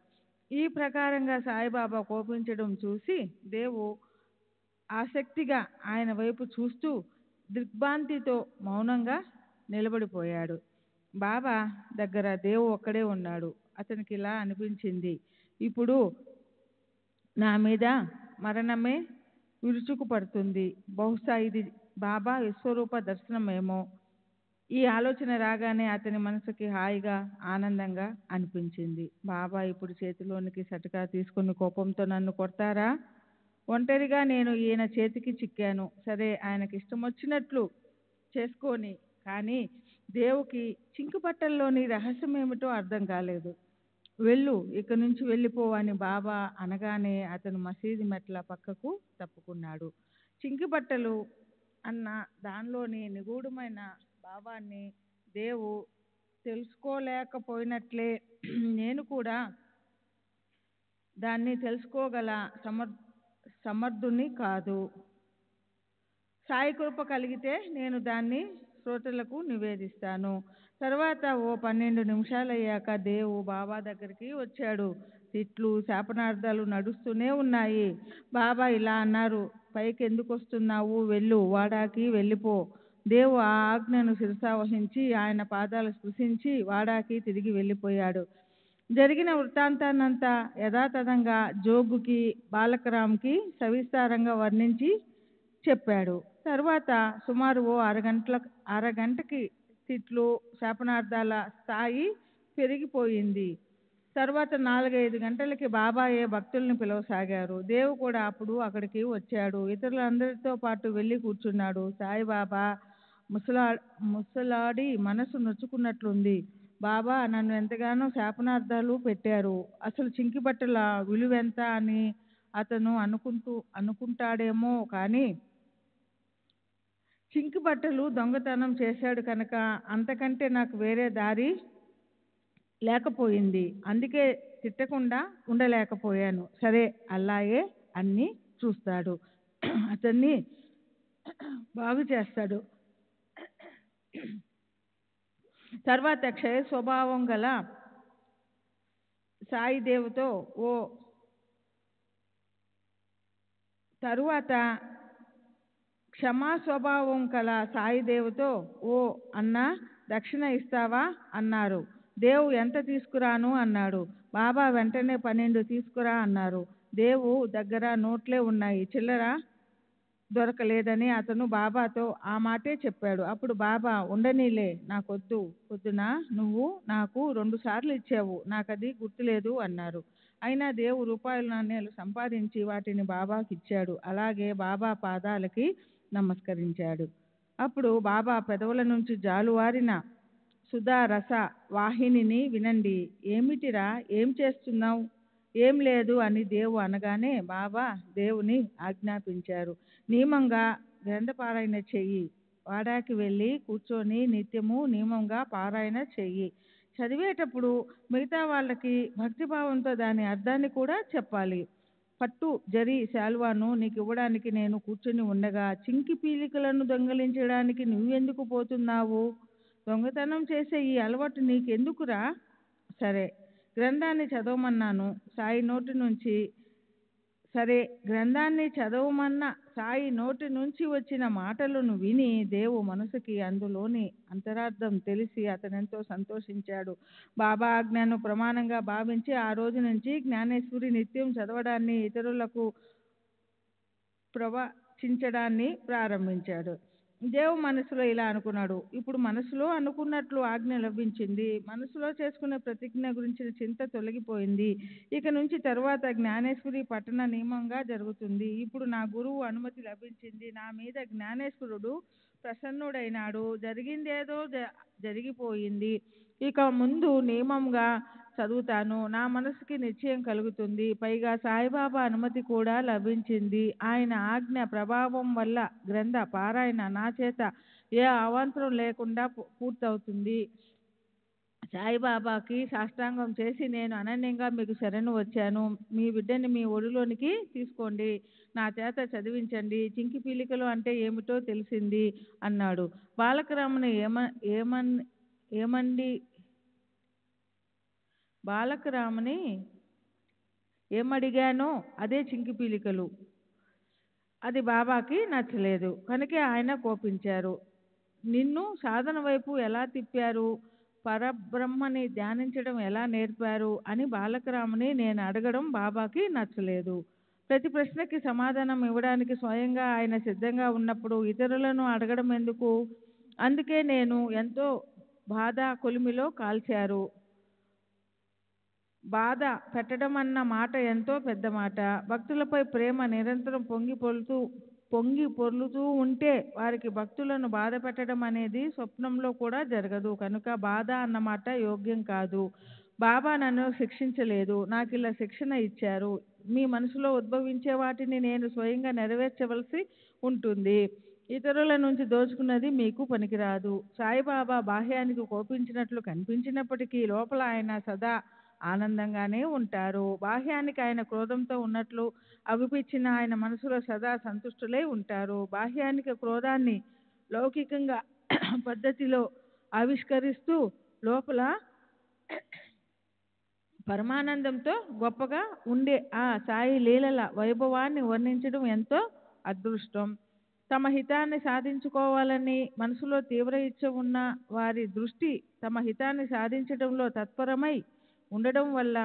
ఈ ప్రకారంగా సాయిబాబా కోపించడం చూసి దేవు ఆసక్తిగా ఆయన వైపు చూస్తూ దిగ్భ్రాంతితో మౌనంగా నిలబడిపోయాడు. బాబా దగ్గర దేవు ఒక్కడే ఉన్నాడు. అతనికి ఇలా అనిపించింది, ఇప్పుడు నా మీద మరణమే విరుచుకుపడుతుంది. బహుశా ఇది బాబా విశ్వరూప దర్శనమేమో. ఈ ఆలోచన రాగానే అతని మనసుకి హాయిగా ఆనందంగా అనిపించింది. బాబా ఇప్పుడు చేతిలోనికి సటకా తీసుకుని కోపంతో నన్ను కొడతారా? ఒంటరిగా నేను ఈయన చేతికి చిక్కాను. సరే, ఆయనకి ఇష్టం వచ్చినట్లు చేసుకొని. కానీ దేవుకి చింకు బట్టల్లోని రహస్యం ఏమిటో అర్థం కాలేదు. వెళ్ళు, ఇక్కడి నుంచి వెళ్ళిపో అని బాబా అనగానే అతను మసీదు మెట్ల పక్కకు తప్పుకున్నాడు. చింకి బట్టలు అన్న దానిలోని నిగూఢమైన భావాన్ని దేవు తెలుసుకోలేకపోయినట్లే నేను కూడా దాన్ని తెలుసుకోగల సమర్థుని కాదు. సాయి కృప కలిగితే నేను దాన్ని శ్రోతలకు నివేదిస్తాను. తర్వాత ఓ 12 నిమిషాలయ్యాక దేవు బాబా దగ్గరికి వచ్చాడు. తిట్లు, శాపనార్థాలు నడుస్తూనే ఉన్నాయి. బాబా ఇలా అన్నారు, పైకి ఎందుకు వస్తున్నావు? వెళ్ళు, వాడాకి వెళ్ళిపో. దేవు ఆ ఆజ్ఞను శిరసావహించి ఆయన పాదాలు స్పృశించి వాడాకి తిరిగి వెళ్ళిపోయాడు. జరిగిన వృత్తాంతాన్నంతా యథాతథంగా జోగుకి, బాలకరాంకి సవిస్తారంగా వర్ణించి చెప్పాడు. తర్వాత సుమారు ఓ అరగంటకి తిట్లు, శాపనార్థాల స్థాయి పెరిగిపోయింది. తర్వాత 4-5 గంటలకి బాబాయే భక్తుల్ని పిలవసాగారు. దేవు కూడా అప్పుడు అక్కడికి వచ్చాడు. ఇతరులందరితో పాటు వెళ్ళి కూర్చున్నాడు. సాయిబాబా ముసలాడి మనసు నొచ్చుకున్నట్లుంది. బాబా నన్ను ఎంతగానో శాపనార్థాలు పెట్టారు. అసలు చింకి బట్టల విలువెంత అని అతను అనుకుంటాడేమో కానీ చింకి బట్టలు దొంగతనం చేశాడు కనుక అంతకంటే నాకు వేరే దారి లేకపోయింది. అందుకే తిట్టకుండా ఉండలేకపోయాను. సరే, అల్లాయే అన్నీ చూస్తాడు, అతన్ని బాగు చేస్తాడు. తర్వాత క్షయ స్వభావం గల సాయిదేవుతో క్షమా స్వభావం కల సాయిదేవుతో ఓ అన్నా దక్షిణ ఇస్తావా అన్నారు. దేవు ఎంత తీసుకురాను అన్నాడు. బాబా వెంటనే 12 తీసుకురా అన్నారు. దేవు దగ్గర నోట్లే ఉన్నాయి, చిల్లర దొరకలేదని అతను బాబాతో ఆ మాటే చెప్పాడు. అప్పుడు బాబా, ఉండనీలే, నాకొద్దు, పొద్దున నువ్వు నాకు 2 సార్లు ఇచ్చావు, నాకది గుర్తులేదు అన్నారు. అయినా దేవు రూపాయల నాణ్యాలు సంపాదించి వాటిని బాబాకి ఇచ్చాడు. అలాగే బాబా పాదాలకి నమస్కరించాడు. అప్పుడు బాబా పెదవుల నుంచి జాలువారిన సుధా రస వాహినిని వినండి. ఏమిటిరా, ఏం చేస్తున్నావు? ఏం లేదు అని దేవు అనగానే బాబా దేవుని ఆజ్ఞాపించారు. నియమంగా గ్రంథపారాయణ చెయ్యి. వాడాకి వెళ్ళి కూర్చొని నిత్యము నియమంగా పారాయణ చెయ్యి. చదివేటప్పుడు మిగతా వాళ్ళకి భక్తిభావంతో దాని అర్థాన్ని కూడా చెప్పాలి. పట్టు జరి శాల్వాను నీకు ఇవ్వడానికి నేను కూర్చొని ఉండగా చింకి పీలికలను దొంగిలించడానికి నువ్వెందుకు పోతున్నావు? దొంగతనం చేసే ఈ అలవాటు నీకెందుకురా? సరే గ్రంథాన్ని చదవమన్నాను సాయి నోటి నుంచి సరే గ్రంథాన్ని చదవమన్న సాయి నోటి నుంచి వచ్చిన మాటలను విని దేవు మనసుకి అందులోని అంతరార్థం తెలిసి అతనెంతో సంతోషించాడు. బాబా ఆజ్ఞను ప్రమాణంగా భావించి ఆ రోజు నుంచి జ్ఞానేశ్వరి నిత్యం చదవడాన్ని, ఇతరులకు ప్రవచించడాన్ని ప్రారంభించాడు. దేవు మనసులో ఇలా అనుకున్నాడు. ఇప్పుడు మనసులో అనుకున్నట్లు ఆజ్ఞ లభించింది. మనసులో చేసుకున్న ప్రతిజ్ఞ గురించిన చింత తొలగిపోయింది. ఇక నుంచి తరువాత జ్ఞానేశ్వరి పఠన నియమంగా జరుగుతుంది. ఇప్పుడు నా గురువు అనుమతి లభించింది. నా మీద జ్ఞానేశ్వరుడు ప్రసన్నుడైనాడు. జరిగిందేదో జరిగిపోయింది. ఇక ముందు నియమంగా చదువుతాను. నా మనసుకి నిశ్చయం కలుగుతుంది. పైగా సాయిబాబా అనుమతి కూడా లభించింది. ఆయన ఆజ్ఞ ప్రభావం వల్ల గ్రంథ పారాయణ నా చేత ఏ అవాంతరం లేకుండా పూర్తవుతుంది. సాయిబాబాకి సాష్టాంగం చేసి నేను అనన్యంగా మీకు శరణు వచ్చాను. మీ బిడ్డని మీ ఒడిలోనికి తీసుకోండి, నా చేత చదివించండి. చింకి పీలికలు అంటే ఏమిటో తెలిసింది అన్నాడు. బాలకరాముని బాలకరాముని ఏమడిగానో అదే చింకి పీలికలు. అది బాబాకి నచ్చలేదు. కనుకే ఆయన కోపించారు. నిన్ను సాధన వైపు ఎలా తిప్పారు, పరబ్రహ్మని ధ్యానించడం ఎలా నేర్పారు అని బాలకరాముని నేను అడగడం బాబాకి నచ్చలేదు. ప్రతి ప్రశ్నకి సమాధానం ఇవ్వడానికి స్వయంగా ఆయన సిద్ధంగా ఉన్నప్పుడు ఇతరులను అడగడం ఎందుకు? అందుకే నేను ఎంతో బాధ కొలిమిలో కాల్చారు. బాధ పెట్టడం అన్న మాట ఎంతో పెద్ద మాట. భక్తులపై ప్రేమ నిరంతరం పొంగి పొర్లుతూ ఉంటే వారికి భక్తులను బాధ పెట్టడం అనేది స్వప్నంలో కూడా జరగదు. కనుక బాధ అన్నమాట యోగ్యం కాదు. బాబా నన్ను శిక్షించలేదు, నాకు ఇలా శిక్షణ ఇచ్చారు. మీ మనసులో ఉద్భవించే వాటిని నేను స్వయంగా నెరవేర్చవలసి ఉంటుంది. ఇతరుల నుంచి దోచుకున్నది మీకు పనికిరాదు. సాయిబాబా బాహ్యానికి కోపించినట్లు కనిపించినప్పటికీ లోపల ఆయన సదా ఆనందంగానే ఉంటారు. బాహ్యానికి ఆయన క్రోధంతో ఉన్నట్లు అగుపించిన ఆయన మనసులో సదా సంతుష్టులై ఉంటారు. బాహ్యానికి క్రోధాన్ని లౌకికంగా పద్ధతిలో ఆవిష్కరిస్తూ లోపల పరమానందంతో గొప్పగా ఉండే ఆ సాయి లీలల వైభవాన్ని వర్ణించడం ఎంతో అదృష్టం. తమ హితాన్ని సాధించుకోవాలని మనసులో తీవ్ర ఇచ్చ ఉన్న వారి దృష్టి తమ హితాన్ని సాధించడంలో తత్పరమై ఉండడం వల్ల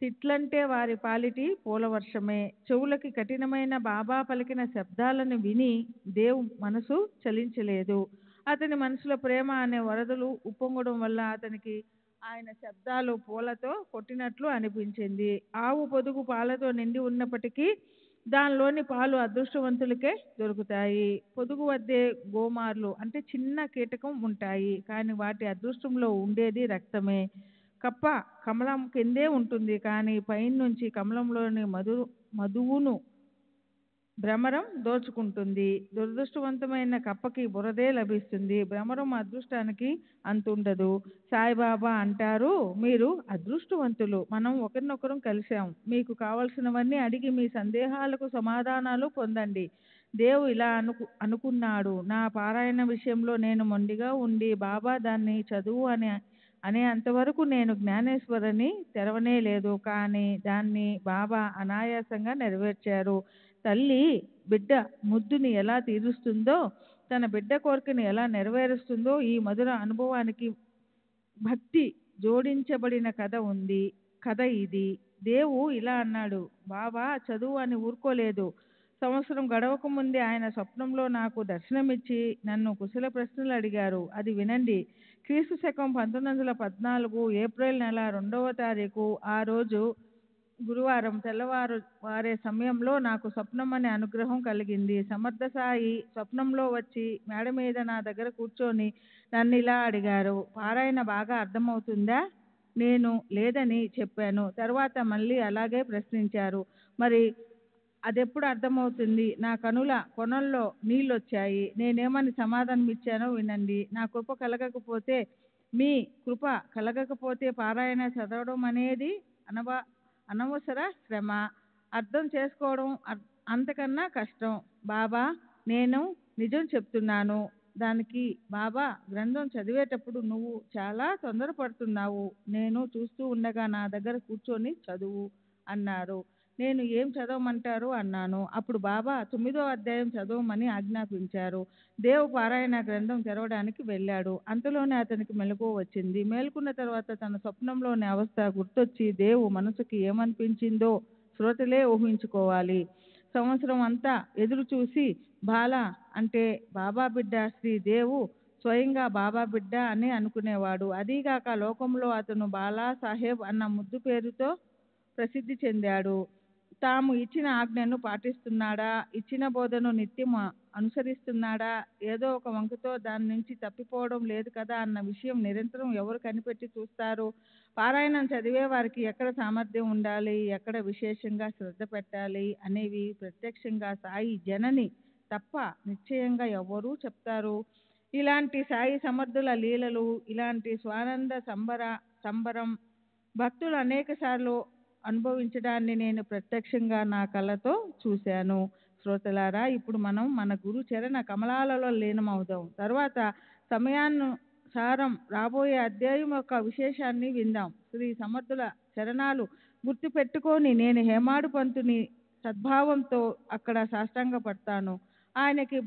తిట్లంటే వారి పాలిటి పూలవర్షమే. చెవులకి కఠినమైన బాబా పలికిన శబ్దాలను విని దేవు మనసు చలించలేదు. అతని మనసులో ప్రేమ అనే వరదలు ఉప్పొంగడం వల్ల అతనికి ఆయన శబ్దాలు పూలతో కొట్టినట్లు అనిపించింది. ఆవు పొదుగు పాలతో నిండి ఉన్నప్పటికీ దానిలోని పాలు అదృష్టవంతులకే దొరుకుతాయి. పొదుగు వద్దే గోమార్లు అంటే చిన్న కీటకం ఉంటాయి, కానీ వాటి అదృష్టంలో ఉండేది రక్తమే. కప్ప కమలం కిందే ఉంటుంది, కానీ పైనుంచి కమలంలోని మధువును భ్రమరం దోచుకుంటుంది. దురదృష్టవంతమైన కప్పకి బురదే లభిస్తుంది. భ్రమరం అదృష్టానికి అంతుండదు. సాయిబాబా అంటారు, మీరు అదృష్టవంతులు. మనం ఒకరినొకరం కలిశాం. మీకు కావలసినవన్నీ అడిగి మీ సందేహాలకు సమాధానాలు పొందండి. దేవు ఇలా అనుకున్నాడు. నా పారాయణ విషయంలో నేను మొండిగా ఉండి బాబా దాన్ని చదువు అనే అంతవరకు నేను జ్ఞానేశ్వరిని తెరవనే లేదు. కానీ దాన్ని బాబా అనాయాసంగా నెరవేర్చారు. తల్లి బిడ్డ ముద్దుని ఎలా తీరుస్తుందో, తన బిడ్డ కోరికని ఎలా నెరవేరుస్తుందో ఈ మధుర అనుభవానికి భక్తి జోడించబడిన కథ ఇది. దేవు ఇలా అన్నాడు. బాబా చదువు అని ఊరుకోలేదు. సంవత్సరం గడవక ముందే ఆయన స్వప్నంలో నాకు దర్శనమిచ్చి నన్ను కుశల ప్రశ్నలు అడిగారు. అది వినండి. క్రీస్తు శకం 1914 ఏప్రిల్ నెల 2వ తారీఖు ఆ రోజు గురువారం తెల్లవారు వారే సమయంలో నాకు స్వప్నం అనే అనుగ్రహం కలిగింది. సమర్థ సాయి స్వప్నంలో వచ్చి మేడ మీద నా దగ్గర కూర్చొని నన్ను ఇలా అడిగారు, పారాయణ బాగా అర్థమవుతుందా? నేను లేదని చెప్పాను. తర్వాత మళ్ళీ అలాగే ప్రశ్నించారు. మరి అదెప్పుడు అర్థమవుతుంది? నా కనుల కొనల్లో నీళ్ళొచ్చాయి. నేనేమని సమాధానం ఇచ్చానో వినండి. నా కృప కలగకపోతే మీ కృప కలగకపోతే పారాయణ చదవడం అనేది అనవసర శ్రమ. అర్థం చేసుకోవడం అంతకన్నా కష్టం. బాబా, నేను నిజం చెప్తున్నాను. దానికి బాబా, గ్రంథం చదివేటప్పుడు నువ్వు చాలా తొందరపడుతున్నావు. నేను చూస్తూ ఉండగా నా దగ్గర కూర్చొని చదువు అన్నారు. నేను ఏం చదవమంటారు అన్నాను. అప్పుడు బాబా 9వ అధ్యాయం చదవమని ఆజ్ఞాపించారు. దేవ్ పారాయణ గ్రంథం తెరవడానికి వెళ్ళాడు. అంతలోనే అతనికి మెలకువ వచ్చింది. మేల్కొన్న తర్వాత తన స్వప్నంలోని అవస్థ గుర్తొచ్చి దేవు మనసుకి ఏమనిపించిందో శ్రోతలే ఊహించుకోవాలి. సంవత్సరం అంతా ఎదురు చూసి బాల అంటే బాబా బిడ్డ శ్రీదేవు స్వయంగా బాబా బిడ్డ అని అనుకునేవాడు. అదీగాక లోకంలో అతను బాలా సాహెబ్ అన్న ముద్దు పేరుతో ప్రసిద్ధి చెందాడు. తాము ఇచ్చిన ఆజ్ఞను పాటిస్తున్నాడా, ఇచ్చిన బోధను నిత్యం అనుసరిస్తున్నాడా, ఏదో ఒక వంకతో దాని నుంచి తప్పిపోవడం లేదు కదా అన్న విషయం నిరంతరం ఎవరు కనిపెట్టి చూస్తారు? పారాయణం చదివే వారికి ఎక్కడ సామర్థ్యం ఉండాలి, ఎక్కడ విశేషంగా శ్రద్ధ పెట్టాలి అనేవి ప్రత్యక్షంగా సాయి జనని తప్ప నిశ్చయంగా ఎవరూ చెప్తారు? ఇలాంటి సాయి సమర్థుల లీలలు, ఇలాంటి స్వానంద సంబరం భక్తులు అనేక సార్లు అనుభవించడాన్ని నేను ప్రత్యక్షంగా నా కళ్ళతో చూశాను. శ్రోతలారా, ఇప్పుడు మనం మన గురు చరణ కమలాలలో లీనమవుదాం. తర్వాత సమయానుసారం రాబోయే అధ్యాయం యొక్క విశేషాన్ని విందాం. శ్రీ సమర్థుల చరణాలు గుర్తు పెట్టుకొని నేను హేమాడు పంతుని సద్భావంతో అక్కడ సాష్టాంగ పడతాను. ఆయనకి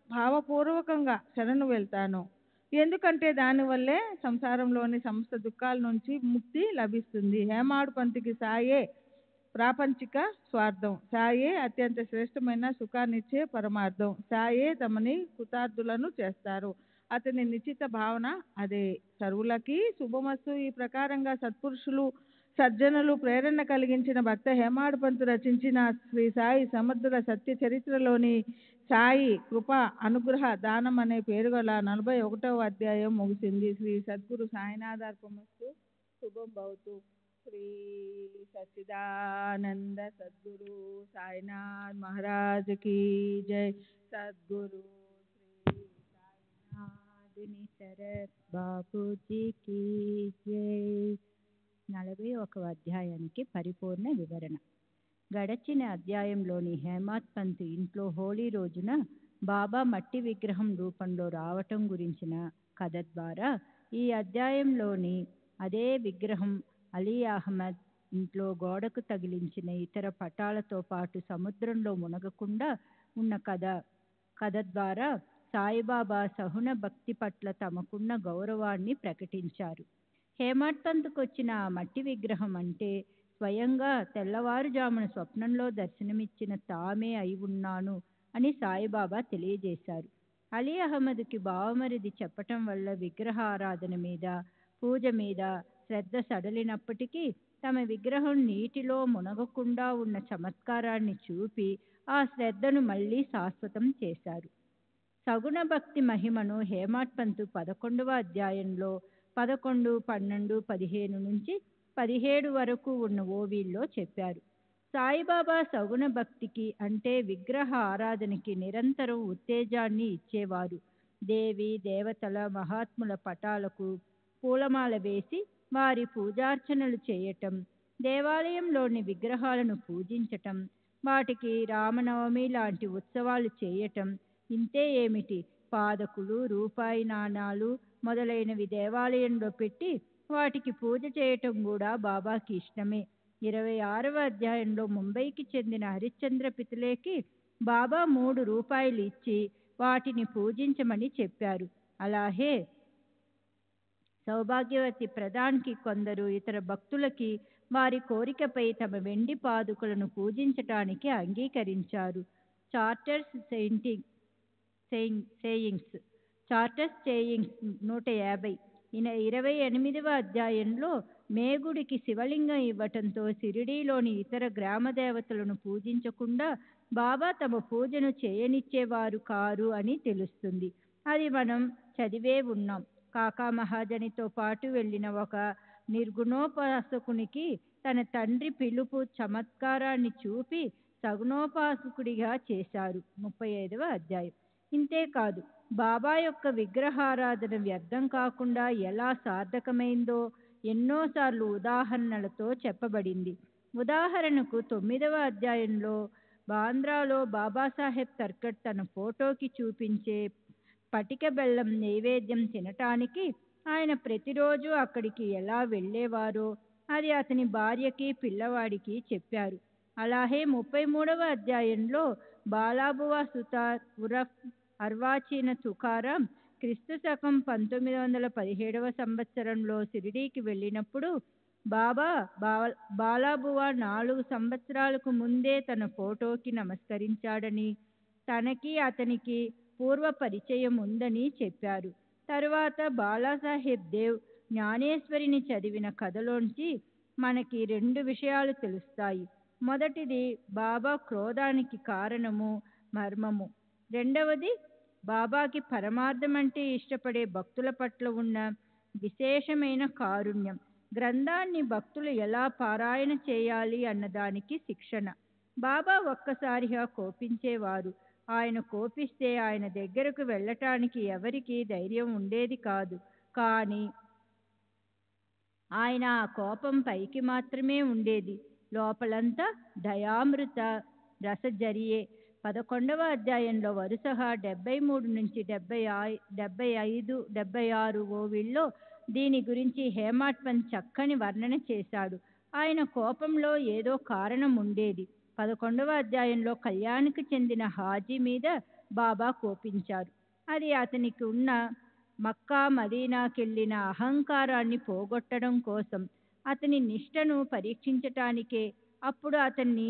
భావపూర్వకంగా శరణు వెళ్తాను. ఎందుకంటే దానివల్లే సంసారంలోని సమస్త దుఃఖాల నుంచి ముక్తి లభిస్తుంది. హేమాడు పంతుకి సాయే ప్రాపంచిక స్వార్థం, సాయే అత్యంత శ్రేష్టమైన సుఖాన్నిచ్చే పరమార్థం, సాయే తమని కృతార్థులను చేస్తారు. అతని నిశ్చిత భావన అదే. సర్వులకి శుభమస్తు. ఈ ప్రకారంగా సత్పురుషులు సజ్జనులు ప్రేరణ కలిగించిన భక్త హేమాడు పంతు రచించిన శ్రీ సాయి సమర్థుల సత్య చరిత్రలోని సాయి కృప అనుగ్రహ దానం అనే పేరు గల 41వ అధ్యాయం ముగిసింది. శ్రీ సద్గురు సాయినాథార్పణమస్తు. శుభం భవతు. శ్రీ సచ్చిదానంద సద్గురు సాయినాథ్ మహారాజ్ की जय. సద్గురు శ్రీ సాయినాథుని శరత్ బాపూజీ की जय. 41వ అధ్యాయానికి పరిపూర్ణ వివరణ. గడచిన అధ్యాయంలోని హేమాడ్ పంత్ ఇంట్లో హోళీ రోజున బాబా మట్టి విగ్రహం రూపంలో రావటం గురించిన కథ ద్వారా ఈ అధ్యాయంలోని అదే విగ్రహం అలీ అహ్మద్ ఇంట్లో గోడకు తగిలించిన ఇతర పటాలతో పాటు సముద్రంలో మునగకుండా ఉన్న కథ ద్వారా సాయిబాబా సహున భక్తి పట్ల తమకున్న గౌరవాన్ని ప్రకటించారు. హేమాడ్ పంత్కు వచ్చిన ఆ మట్టి విగ్రహం అంటే స్వయంగా తెల్లవారుజామున స్వప్నంలో దర్శనమిచ్చిన తామే అయి ఉన్నాను అని సాయిబాబా తెలియజేశారు. అలీ అహ్మద్కి బావమరిది చెప్పటం వల్ల విగ్రహ ఆరాధన మీద, పూజ మీద శ్రద్ధ సడలినప్పటికీ తమ విగ్రహం నీటిలో మునగకుండా ఉన్న చమత్కారాన్ని చూపి ఆ శ్రద్ధను మళ్ళీ శాశ్వతం చేశారు. సగుణ భక్తి మహిమను హేమాడ్ పంత్ 11వ అధ్యాయంలో 11, 12, 15 నుంచి 17 వరకు ఉన్న ఓవీల్లో చెప్పారు. సాయిబాబా సగుణ భక్తికి అంటే విగ్రహ ఆరాధనకి నిరంతరం ఉత్తేజాన్ని ఇచ్చేవారు. దేవి దేవతల మహాత్ముల పటాలకు పూలమాల వేసి వారి పూజార్చనలు చేయటం, దేవాలయంలోని విగ్రహాలను పూజించటం, వాటికి రామనవమి లాంటి ఉత్సవాలు చేయటం, ఇంతే ఏమిటి, పాదకులు, రూపాయి నాణాలు మొదలైనవి దేవాలయంలో పెట్టి వాటికి పూజ చేయటం కూడా బాబాకి ఇష్టమే. 26వ అధ్యాయంలో ముంబైకి చెందిన హరిశ్చంద్ర పితలేకి బాబా 3 రూపాయలు ఇచ్చి వాటిని పూజించమని చెప్పారు. అలాగే సౌభాగ్యవతి ప్రధాన్కి కొందరు ఇతర భక్తులకి వారి కోరికపై తమ వెండి పాదుకలను పూజించటానికి అంగీకరించారు. Charters sayings 150. 28వ అధ్యాయంలో మేగుడికి శివలింగం ఇవ్వటంతో షిరిడీలోని ఇతర గ్రామ దేవతలను పూజించకుండా బాబా తమ పూజను చేయనిచ్చేవారు కారు అని తెలుస్తుంది. అది మనం చదివే ఉన్నాం. కాకా మహాజనితో పాటు వెళ్ళిన ఒక నిర్గుణోపాసకునికి తన తండ్రి పిలుపు చమత్కారాన్ని చూపి సగుణోపాసకుడిగా చేశారు. 35వ అధ్యాయం. ఇంతేకాదు, బాబా యొక్క విగ్రహారాధన వ్యర్థం కాకుండా ఎలా సార్థకమైందో ఎన్నోసార్లు ఉదాహరణలతో చెప్పబడింది. ఉదాహరణకు 9వ అధ్యాయంలో బాంద్రాలో బాబాసాహెబ్ తర్కట్ తన ఫోటోకి చూపించే పటిక బెల్లం నైవేద్యం తినటానికి ఆయన ప్రతిరోజు అక్కడికి ఎలా వెళ్ళేవారో అది అతని భార్యకి పిల్లవాడికి చెప్పారు. అలాగే 33వ అధ్యాయంలో బాలాబువా సుతార్ ఉరఫ్ అర్వాచీన తుకారాం క్రీస్తు శకం 1917వ సంవత్సరంలో షిరిడీకి వెళ్ళినప్పుడు బాలాబువా 4 సంవత్సరాలకు ముందే తన ఫోటోకి నమస్కరించాడని, తనకి అతనికి పూర్వ పరిచయం ఉందని చెప్పారు. తరువాత బాలాసాహెబ్ దేవ్ జ్ఞానేశ్వరిని చదివిన కథలోంచి మనకి 2 విషయాలు తెలుస్తాయి. మొదటిది బాబా క్రోధానికి కారణము మర్మము. రెండవది బాబాకి పరమార్థం అంటే ఇష్టపడే భక్తుల పట్ల ఉన్న విశేషమైన కారుణ్యం. గ్రంథాన్ని భక్తులు ఎలా పారాయణ చేయాలి అన్నదానికి శిక్షణ. బాబా ఒక్కసారిగా కోపించేవారు. ఆయన కోపిస్తే ఆయన దగ్గరకు వెళ్ళటానికి ఎవరికీ ధైర్యం ఉండేది కాదు. కానీ ఆయన ఆ కోపం పైకి మాత్రమే ఉండేది, లోపలంతా దయామృత రసజరియే. 11వ అధ్యాయంలో వరుసగా 73 నుంచి 75, 76 ఓవిల్లో దీని గురించి హేమాడ్ చక్కని వర్ణన చేశాడు. ఆయన కోపంలో ఏదో కారణం ఉండేది. 11వ అధ్యాయంలో కళ్యాణ్కి చెందిన హాజీ మీద బాబా కోపించారు. అది అతనికి ఉన్న మక్కా మదీనాకెళ్ళిన అహంకారాన్ని పోగొట్టడం కోసం, అతని నిష్టను పరీక్షించటానికే. అప్పుడు అతన్ని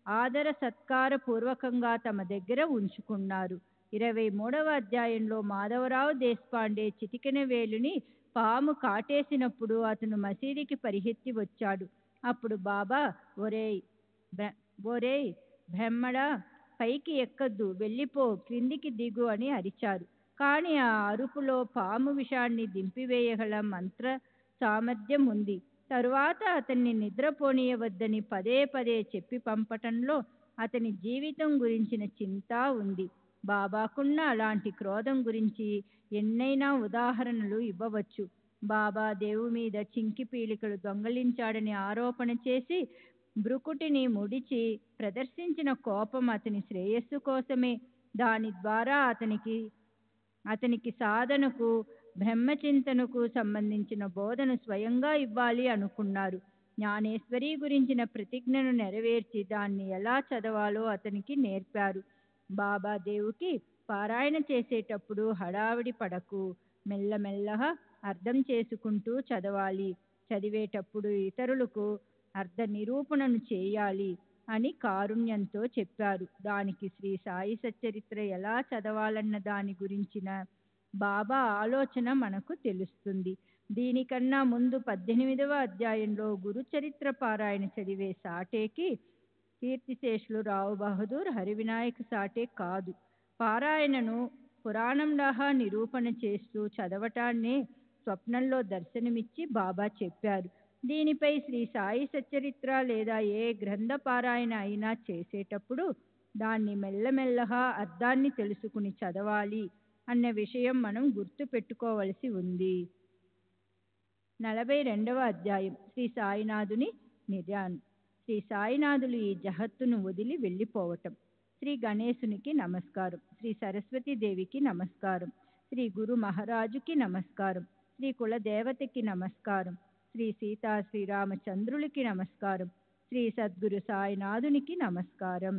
ఆదర సత్కార పూర్వకంగా తమ దగ్గర ఉంచుకున్నారు. 23వ అధ్యాయంలో మాధవరావు దేశపాండే చిటికెన వేలుని పాము కాటేసినప్పుడు అతను మసీదికి పరిగెత్తి వచ్చాడు. అప్పుడు బాబా, ఒరేయ్ బ్రహ్మడా, పైకి ఎక్కద్దు, వెళ్ళిపో, క్రిందికి దిగు అని అరిచారు. కానీ ఆ అరుపులో పాము విషాన్ని దింపివేయగల మంత్ర సామర్థ్యం ఉంది. తరువాత అతన్ని నిద్రపోనీయవద్దని పదే పదే చెప్పి పంపటంలో అతని జీవితం గురించిన చింత ఉంది. బాబాకున్న అలాంటి క్రోధం గురించి ఎన్నైనా ఉదాహరణలు ఇవ్వవచ్చు. బాబా దేవు మీద చింకి పీలికలు దొంగలించాడని ఆరోపణ చేసి బ్రుకుటిని ముడిచి ప్రదర్శించిన కోపం అతని శ్రేయస్సు కోసమే. దాని ద్వారా అతనికి సాధనకు, బ్రహ్మచింతనకు సంబంధించిన బోధను స్వయంగా ఇవ్వాలి అనుకున్నారు. జ్ఞానేశ్వరి గురించిన ప్రతిజ్ఞను నెరవేర్చి దాన్ని ఎలా చదవాలో అతనికి నేర్పారు. బాబా దేవుకి పారాయణ చేసేటప్పుడు హడావిడి పడకు, మెల్లమెల్లగా అర్థం చేసుకుంటూ చదవాలి. చదివేటప్పుడు ఇతరులకు అర్థ నిరూపణను చేయాలి అని కారుణ్యంతో చెప్పారు. దానికి శ్రీ సాయి సచ్చరిత్ర ఎలా చదవాలన్న దాని గురించిన బాబా ఆలోచన మనకు తెలుస్తుంది. దీనికన్నా ముందు 18వ అధ్యాయంలో గురుచరిత్ర పారాయణ చదివే సాటేకి కీర్తిశేషులు రావు బహదూర్ హరివినాయక సాటే కాదు, పారాయణను పురాణంలాగా నిరూపణ చేస్తూ చదవటాన్నే స్వప్నంలో దర్శనమిచ్చి బాబా చెప్పారు. దీనిపై శ్రీ సాయి సచ్చరిత్ర లేదా ఏ గ్రంథ పారాయణ అయినా చేసేటప్పుడు దాన్ని మెల్లమెల్లగా అర్థాన్ని తెలుసుకుని చదవాలి అన్న విషయం మనం గుర్తు పెట్టుకోవలసి ఉంది. 42వ అధ్యాయం. శ్రీ సాయినాథుని నిర్యాణం. శ్రీ సాయినాథులు ఈ జగత్తును వదిలి వెళ్ళిపోవటం. శ్రీ గణేశునికి నమస్కారం, శ్రీ సరస్వతీదేవికి నమస్కారం, శ్రీ గురు మహారాజుకి నమస్కారం, శ్రీ కులదేవతకి నమస్కారం, శ్రీ సీతా శ్రీరామచంద్రులకి నమస్కారం, శ్రీ సద్గురు సాయినాథునికి నమస్కారం.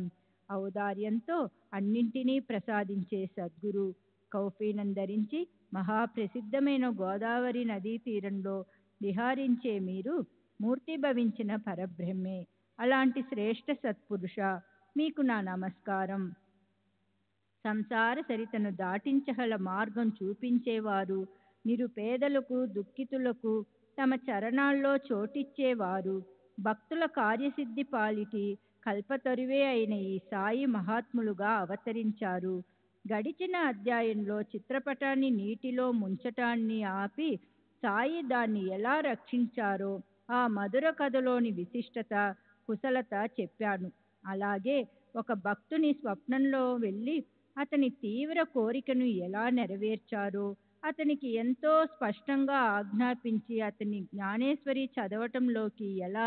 ఔదార్యంతో అన్నింటినీ ప్రసాదించే సద్గురు కౌపీనం ధరించి మహాప్రసిద్ధమైన గోదావరి నదీ తీరంలో విహారించే మీరు మూర్తిభవించిన పరబ్రహ్మే. అలాంటి శ్రేష్ఠ సత్పురుష, మీకు నా నమస్కారం. సంసార సరితను దాటించగల మార్గం చూపించేవారు, నిరుపేదలకు, దుఃఖితులకు తమ చరణాల్లో చోటిచ్చేవారు. భక్తుల కార్యసిద్ధి పాలిటి కల్పతరువే అయిన ఈ సాయి మహాత్ములుగా అవతరించారు. గడిచిన అధ్యాయంలో చిత్రపటాన్ని నీటిలో ముంచటాన్ని ఆపి సాయి దాన్ని ఎలా రక్షించారో ఆ మధుర కథలోని విశిష్టత, కుశలత చెప్పాను. అలాగే ఒక భక్తుని స్వప్నంలో వెళ్ళి అతని తీవ్ర కోరికను ఎలా నెరవేర్చారో, అతనికి ఎంతో స్పష్టంగా ఆజ్ఞాపించి అతని జ్ఞానేశ్వరి చదవటంలోకి ఎలా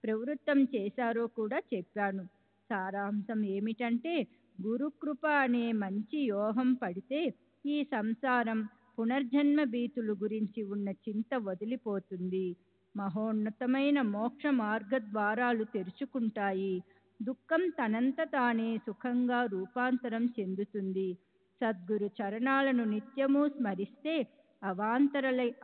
ప్రవృత్తం చేశారో కూడా చెప్పాను. సారాంశం ఏమిటంటే, గురుకృప అనే మంచి యోహం పడితే ఈ సంసారం, పునర్జన్మ భీతులు గురించి ఉన్న చింత వదిలిపోతుంది. మహోన్నతమైన మోక్ష మార్గద్వారాలు తెరుచుకుంటాయి. దుఃఖం తనంత తానే సుఖంగా రూపాంతరం చెందుతుంది. సద్గురు చరణాలను నిత్యము స్మరిస్తే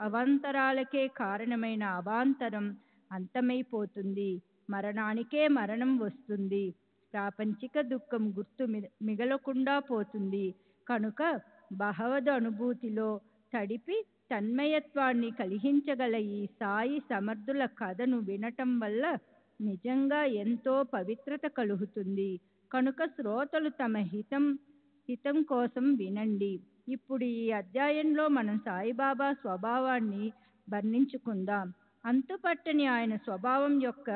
అవాంతరాలకే కారణమైన అవాంతరం అంతమైపోతుంది. మరణానికే మరణం వస్తుంది. ప్రాపంచిక దుఃఖం గుర్తు మిగలకుండా పోతుంది. కనుక భగవద్ అనుభూతిలో తడిపి తన్మయత్వాన్ని కలిగించగల ఈ సాయి సమర్థుల కథను వినటం వల్ల నిజంగా ఎంతో పవిత్రత కలుగుతుంది. కనుక శ్రోతలు తమ హితం కోసం వినండి. ఇప్పుడు ఈ అధ్యాయంలో మనం సాయిబాబా స్వభావాన్ని వర్ణించుకుందాం. అంతుపట్టని ఆయన స్వభావం యొక్క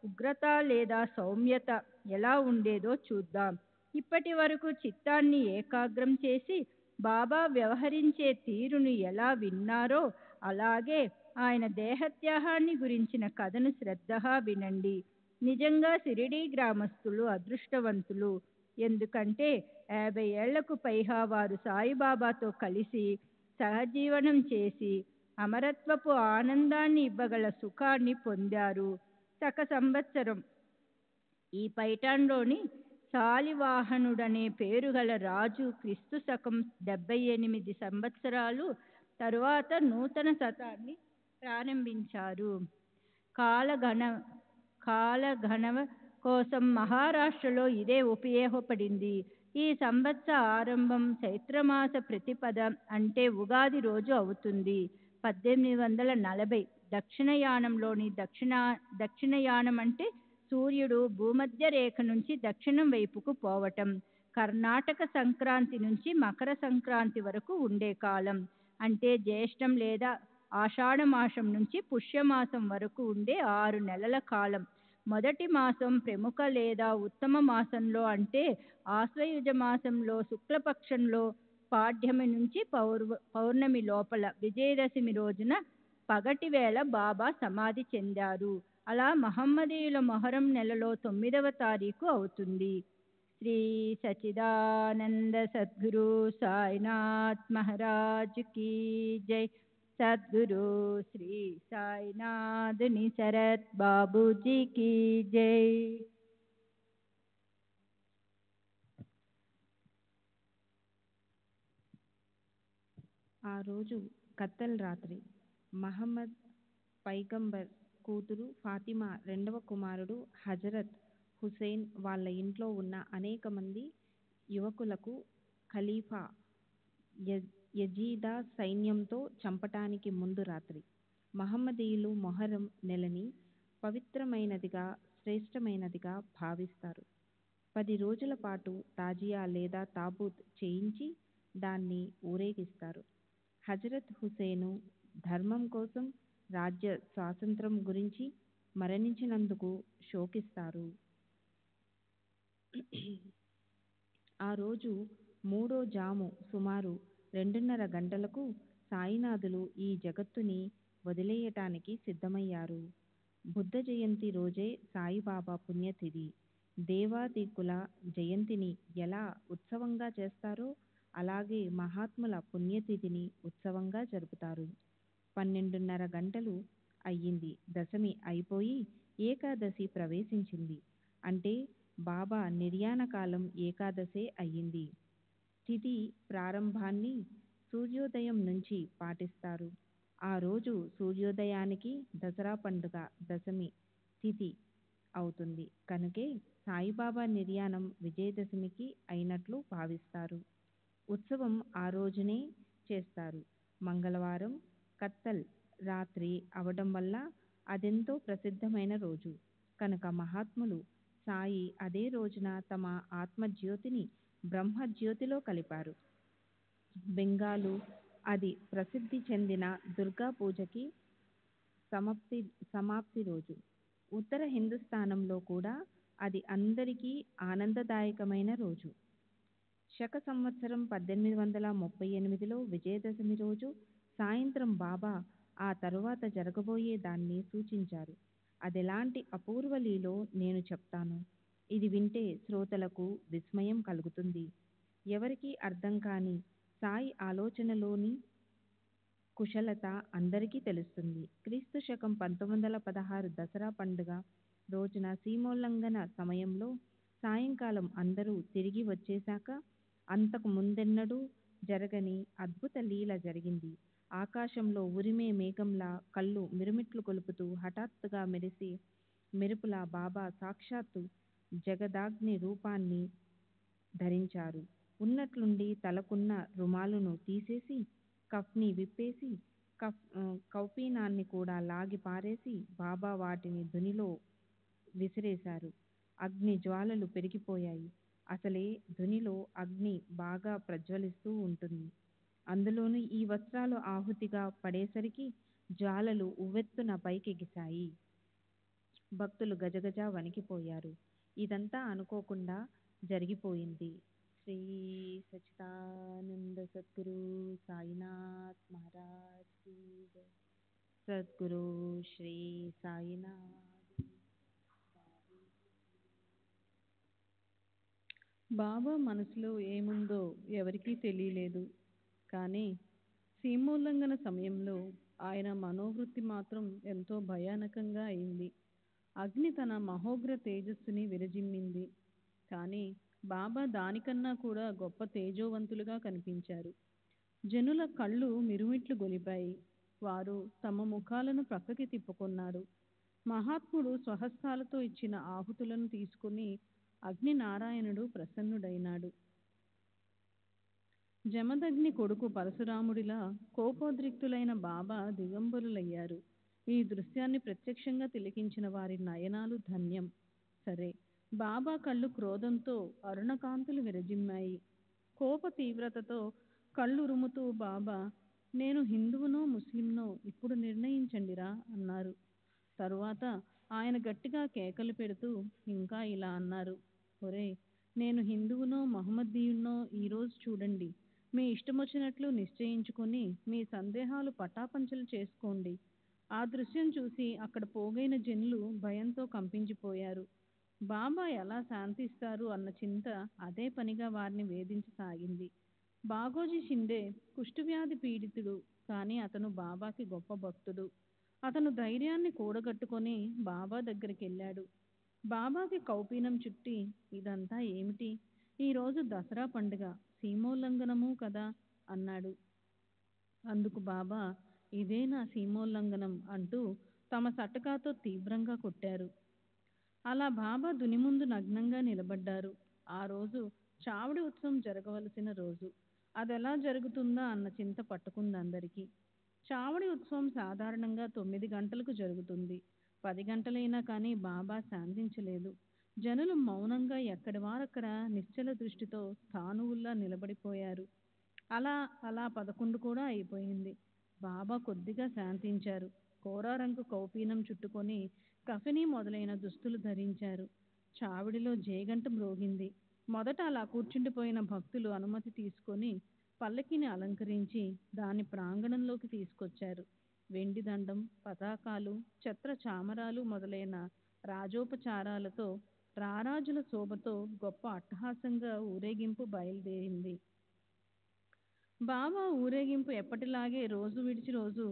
ఉగ్రత లేదా సౌమ్యత ఎలా ఉండేదో చూద్దాం. ఇప్పటి వరకు చిత్తాన్ని ఏకాగ్రం చేసి బాబా వ్యవహరించే తీరును ఎలా విన్నారో అలాగే ఆయన దేహత్యాగాన్ని గురించిన కథను శ్రద్ధగా వినండి. నిజంగా షిరిడీ గ్రామస్తులు అదృష్టవంతులు. ఎందుకంటే 50 ఏళ్లకు పైగా వారు సాయిబాబాతో కలిసి సహజీవనం చేసి అమరత్వపు ఆనందాన్ని ఇవ్వగల సుఖాన్ని పొందారు. సంవత్సరం ఈ పైఠాన్లోని శాలివాహనుడనే పేరుగల రాజు క్రీస్తు శకం 78 సంవత్సరాలు తరువాత నూతన శతాన్ని ప్రారంభించారు. కాలగణన కోసం మహారాష్ట్రలో ఇదే ఉపయోగపడింది. ఈ సంవత్సర ఆరంభం చైత్రమాస ప్రతిపద అంటే ఉగాది రోజు అవుతుంది. 1840 దక్షిణయానంలోని దక్షిణయానం అంటే సూర్యుడు భూమధ్య రేఖ నుంచి దక్షిణం వైపుకు పోవటం. కర్ణాటక సంక్రాంతి నుంచి మకర సంక్రాంతి వరకు ఉండే కాలం. అంటే జ్యేష్టం లేదా ఆషాఢ మాసం నుంచి పుష్యమాసం వరకు ఉండే 6 నెలల కాలం. మొదటి మాసం ప్రముఖ లేదా ఉత్తమ మాసంలో అంటే ఆశ్వయుజ మాసంలో శుక్లపక్షంలో పాడ్యమి నుంచి పౌర్ణమి లోపల విజయదశమి రోజున పగటి వేళ బాబా సమాధి చెందారు. అలా మహమ్మదీయుల మొహరం నెలలో 9వ తారీఖు అవుతుంది. శ్రీ సచిదానంద సద్గురు సాయినాథ్ మహారాజ్ కీ జై. సద్గురు శ్రీ సాయినాథ్ నిసరత్ బాబూజీ కీ జై. ఆ రోజు కత్తల్ రాత్రి. మహమ్మద్ పైగంబర్ కూతురు ఫాతిమా, రెండవ కుమారుడు హజరత్ హుసేన్ వాళ్ళ ఇంట్లో ఉన్న అనేక మంది యువకులకు ఖలీఫా యజీదా సైన్యంతో చంపటానికి ముందు రాత్రి. మహమ్మదీయులు మొహరం నెలని పవిత్రమైనదిగా, శ్రేష్టమైనదిగా భావిస్తారు. 10 రోజుల పాటు తాజియా లేదా తాబూత్ చేయించి దాన్ని ఊరేగిస్తారు. హజరత్ హుసేను ధర్మం కోసం, రాజ్య స్వాతంత్రం గురించి మరణించినందుకు శోకిస్తారు. ఆ రోజు మూడో జాము సుమారు 2:30 గంటలకు సాయినాథులు ఈ జగత్తుని వదిలేయటానికి సిద్ధమయ్యారు. బుద్ధ జయంతి రోజే సాయిబాబా పుణ్యతిథి. దేవాదికుల జయంతిని ఎలా ఉత్సవంగా చేస్తారో అలాగే మహాత్ముల పుణ్యతిథిని ఉత్సవంగా జరుపుతారు. 12:30 గంటలు అయ్యింది. దశమి అయిపోయి ఏకాదశి ప్రవేశించింది. అంటే బాబా నిర్యాణకాలం ఏకాదశే అయ్యింది. తిథి ప్రారంభాన్ని సూర్యోదయం నుంచి పాటిస్తారు. ఆ రోజు సూర్యోదయానికి దసరా పండుగ దశమి తిథి అవుతుంది. కనుకే సాయిబాబా నిర్యాణం విజయదశమికి అయినట్లు భావిస్తారు. ఉత్సవం ఆ రోజునే చేస్తారు. మంగళవారం కత్తల్ రాత్రి అవడం వల్ల అదెంతో ప్రసిద్ధమైన రోజు. కనుక మహాత్ములు సాయి అదే రోజున తమ ఆత్మజ్యోతిని బ్రహ్మజ్యోతిలో కలిపారు. బెంగాలు అది ప్రసిద్ధి చెందిన దుర్గా పూజకి సమాప్తి రోజు. ఉత్తర హిందుస్థానంలో కూడా అది అందరికీ ఆనందదాయకమైన రోజు. శక సంవత్సరం 1838లో విజయదశమి రోజు సాయంత్రం బాబా ఆ తరువాత జరగబోయే దాన్ని సూచించారు. అదెలాంటి అపూర్వ లీలో నేను చెప్తాను. ఇది వింటే శ్రోతలకు విస్మయం కలుగుతుంది. ఎవరికీ అర్థం కాని సాయి ఆలోచనలోని కుశలత అందరికీ తెలుస్తుంది. క్రీస్తు శకం 1916 దసరా పండుగ రోజున సీమోల్లంఘన సమయంలో సాయంకాలం అందరూ తిరిగి వచ్చేశాక అంతకు ముందెన్నడూ జరగని అద్భుత లీల జరిగింది. ఆకాశంలో ఉరిమే మేఘంలా కళ్ళు మిరుమిట్లు కొలుపుతూ హఠాత్తుగా మెరిసి మెరుపులా బాబా సాక్షాత్తు జగదాగ్ని రూపాన్ని ధరించారు. ఉన్నట్లుండి తలకున్న రుమాలును తీసేసి కఫ్ని విప్పేసి కౌపీనాన్ని కూడా లాగి పారేసి బాబా వాటిని ధునిలో విసిరేశారు. అగ్ని జ్వాలలు పెరిగిపోయాయి. అసలే ధునిలో అగ్ని బాగా ప్రజ్వలిస్తూ ఉంటుంది. అందులోనూ ఈ వస్త్రాలు ఆహుతిగా పడేసరికి జ్వాలలు ఉవ్వెత్తున పైకెగిశాయి. భక్తులు గజగజ వణికిపోయారు. ఇదంతా అనుకోకుండా జరిగిపోయింది. శ్రీ సచ్చిదానంద సద్గురు సాయినాథ్ మహారాజ్ కీ జై. సద్గురు శ్రీ సాయినాథ్. బాబా మనసులో ఏముందో ఎవరికీ తెలియలేదు. కానీ సీమోల్లంఘన సమయంలో ఆయన మనోవృత్తి మాత్రం ఎంతో భయానకంగా అయింది. అగ్ని తన మహోగ్ర తేజస్సుని విరజిమ్మింది. కానీ బాబా దానికన్నా కూడా గొప్ప తేజోవంతులుగా కనిపించారు. జనుల కళ్ళు మిరుమిట్లు గొలిపాయి. వారు తమ ముఖాలను ప్రక్కకి తిప్పుకొన్నారు. మహాత్ముడు స్వహస్తాలతో ఇచ్చిన ఆహుతులను తీసుకుని అగ్ని నారాయణుడు ప్రసన్నుడైనాడు. జమదగ్ని కొడుకు పరశురాముడిలా కోపోద్రిక్తులైన బాబా దిగంబరులయ్యారు. ఈ దృశ్యాన్ని ప్రత్యక్షంగా తిలకించిన వారి నయనాలు ధన్యం. సరే, బాబా కళ్ళు క్రోధంతో అరుణకాంతులు విరజిమ్మాయి. కోప తీవ్రతతో కళ్ళురుముతూ బాబా, నేను హిందువునో ముస్లింనో ఇప్పుడు నిర్ణయించండిరా అన్నారు. తరువాత ఆయన గట్టిగా కేకలు పెడుతూ ఇంకా ఇలా అన్నారు, ఒరే, నేను హిందువునో మహమ్మదీయున్నో ఈరోజు చూడండి. మీ ఇష్టమొచ్చినట్లు నిశ్చయించుకొని మీ సందేహాలు పటాపంచలు చేసుకోండి. ఆ దృశ్యం చూసి అక్కడ పోగైన జనులు భయంతో కంపించిపోయారు. బాబా ఎలా శాంతిస్తారు అన్న చింత అదే పనిగా వారిని వేధించసాగింది. బాగోజీ షిండే కుష్ఠవ్యాధి పీడితుడు, కానీ అతను బాబాకి గొప్ప భక్తుడు. అతను ధైర్యాన్ని కూడగట్టుకొని బాబా దగ్గరికి వెళ్ళాడు. బాబాకి కౌపీనం చుట్టి, ఇదంతా ఏమిటి? ఈరోజు దసరా పండుగ, సీమోల్లంఘనము కదా అన్నాడు. అందుకు బాబా, ఇదే నా సీమోల్లంఘనం అంటూ తమ సటకాతో తీవ్రంగా కొట్టారు. అలా బాబా దుని ముందు నగ్నంగా నిలబడ్డారు. ఆ రోజు చావడి ఉత్సవం జరగవలసిన రోజు. అదెలా జరుగుతుందా అన్న చింత పట్టుకుంది అందరికీ. చావడి ఉత్సవం సాధారణంగా 9 గంటలకు జరుగుతుంది. 10 గంటలైనా కానీ బాబా శాంతించలేదు. జనులు మౌనంగా ఎక్కడి వారక్కడ నిశ్చల దృష్టితో స్థాణువుల్లా నిలబడిపోయారు. అలా 11 కూడా అయిపోయింది. బాబా కొద్దిగా శాంతించారు. కోరా రంగు కౌపీనం చుట్టుకొని కఫిని మొదలైన దుస్తులు ధరించారు. చావిడిలో జేగంట మ్రోగింది. మొదట అలా కూర్చుండిపోయిన భక్తులు అనుమతి తీసుకొని పల్లకిని అలంకరించి దాని ప్రాంగణంలోకి తీసుకొచ్చారు. వెండి దండం, పతాకాలు, ఛత్ర చామరాలు మొదలైన రాజోపచారాలతో రారాజుల శోభతో గొప్ప అట్టహాసంగా ఊరేగింపు బయలుదేరింది. బాబా ఊరేగింపు ఎప్పటిలాగే రోజు విడిచి రోజు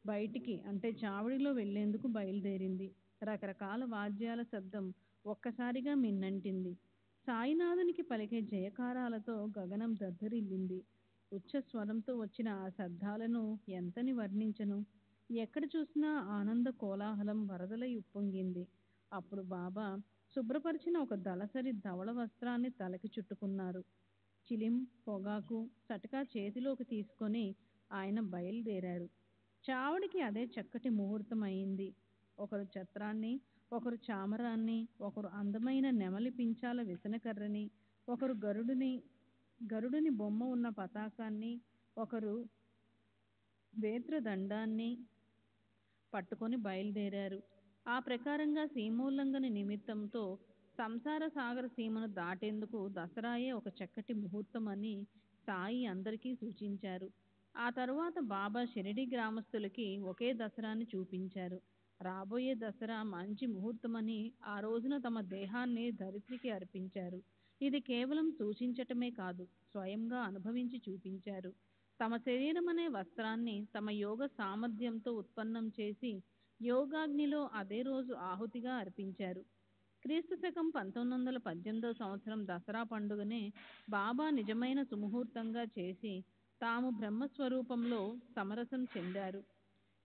బయటికి అంటే చావడిలో వెళ్లేందుకు బయలుదేరింది. రకరకాల వాద్యాల శబ్దం ఒక్కసారిగా మిన్నంటింది. సాయినాథునికి పలికే జయకారాలతో గగనం దద్దరిల్లింది. ఉచ్చస్వరంతో వచ్చిన ఆ శబ్దాలను ఎంతని వర్ణించను? ఎక్కడ చూసినా ఆనంద కోలాహలం వరదలై ఉప్పొంగింది. అప్పుడు బాబా శుభ్రపరిచిన ఒక దళసరి ధవళ వస్త్రాన్ని తలకి చుట్టుకున్నారు. చిలిం, పొగాకు, సటకా చేతిలోకి తీసుకొని ఆయన బయలుదేరారు. చావుడికి అదే చక్కటి ముహూర్తం అయింది. ఒకరు ఛత్రాన్ని, ఒకరు చామరాన్ని, ఒకరు అందమైన నెమలి పించాల విసనకర్రని, ఒకరు గరుడుని బొమ్మ ఉన్న పతాకాన్ని, ఒకరు వేత్రదండాన్ని పట్టుకొని బయలుదేరారు. ఆ ప్రకారంగా సీమోల్లంఘన నిమిత్తంతో సంసార సాగర సీమను దాటేందుకు దసరాయే ఒక చక్కటి ముహూర్తం అని సాయి అందరికీ సూచించారు. ఆ తరువాత బాబా షిరిడి గ్రామస్తులకి ఒకే దసరాని చూపించారు. రాబోయే దసరా మంచి ముహూర్తమని ఆ రోజున తమ దేహాన్ని ధరిత్రికి అర్పించారు. ఇది కేవలం సూచించటమే కాదు, స్వయంగా అనుభవించి చూపించారు. తమ శరీరం అనే వస్త్రాన్ని తమ యోగ సామర్థ్యంతో ఉత్పన్నం చేసి యోగాగ్నిలో అదే రోజు ఆహుతిగా అర్పించారు. క్రీస్తు శకం 1918 సంవత్సరం దసరా పండుగనే బాబా నిజమైన సుముహూర్తంగా చేసి తాము బ్రహ్మస్వరూపంలో సమరసం చెందారు.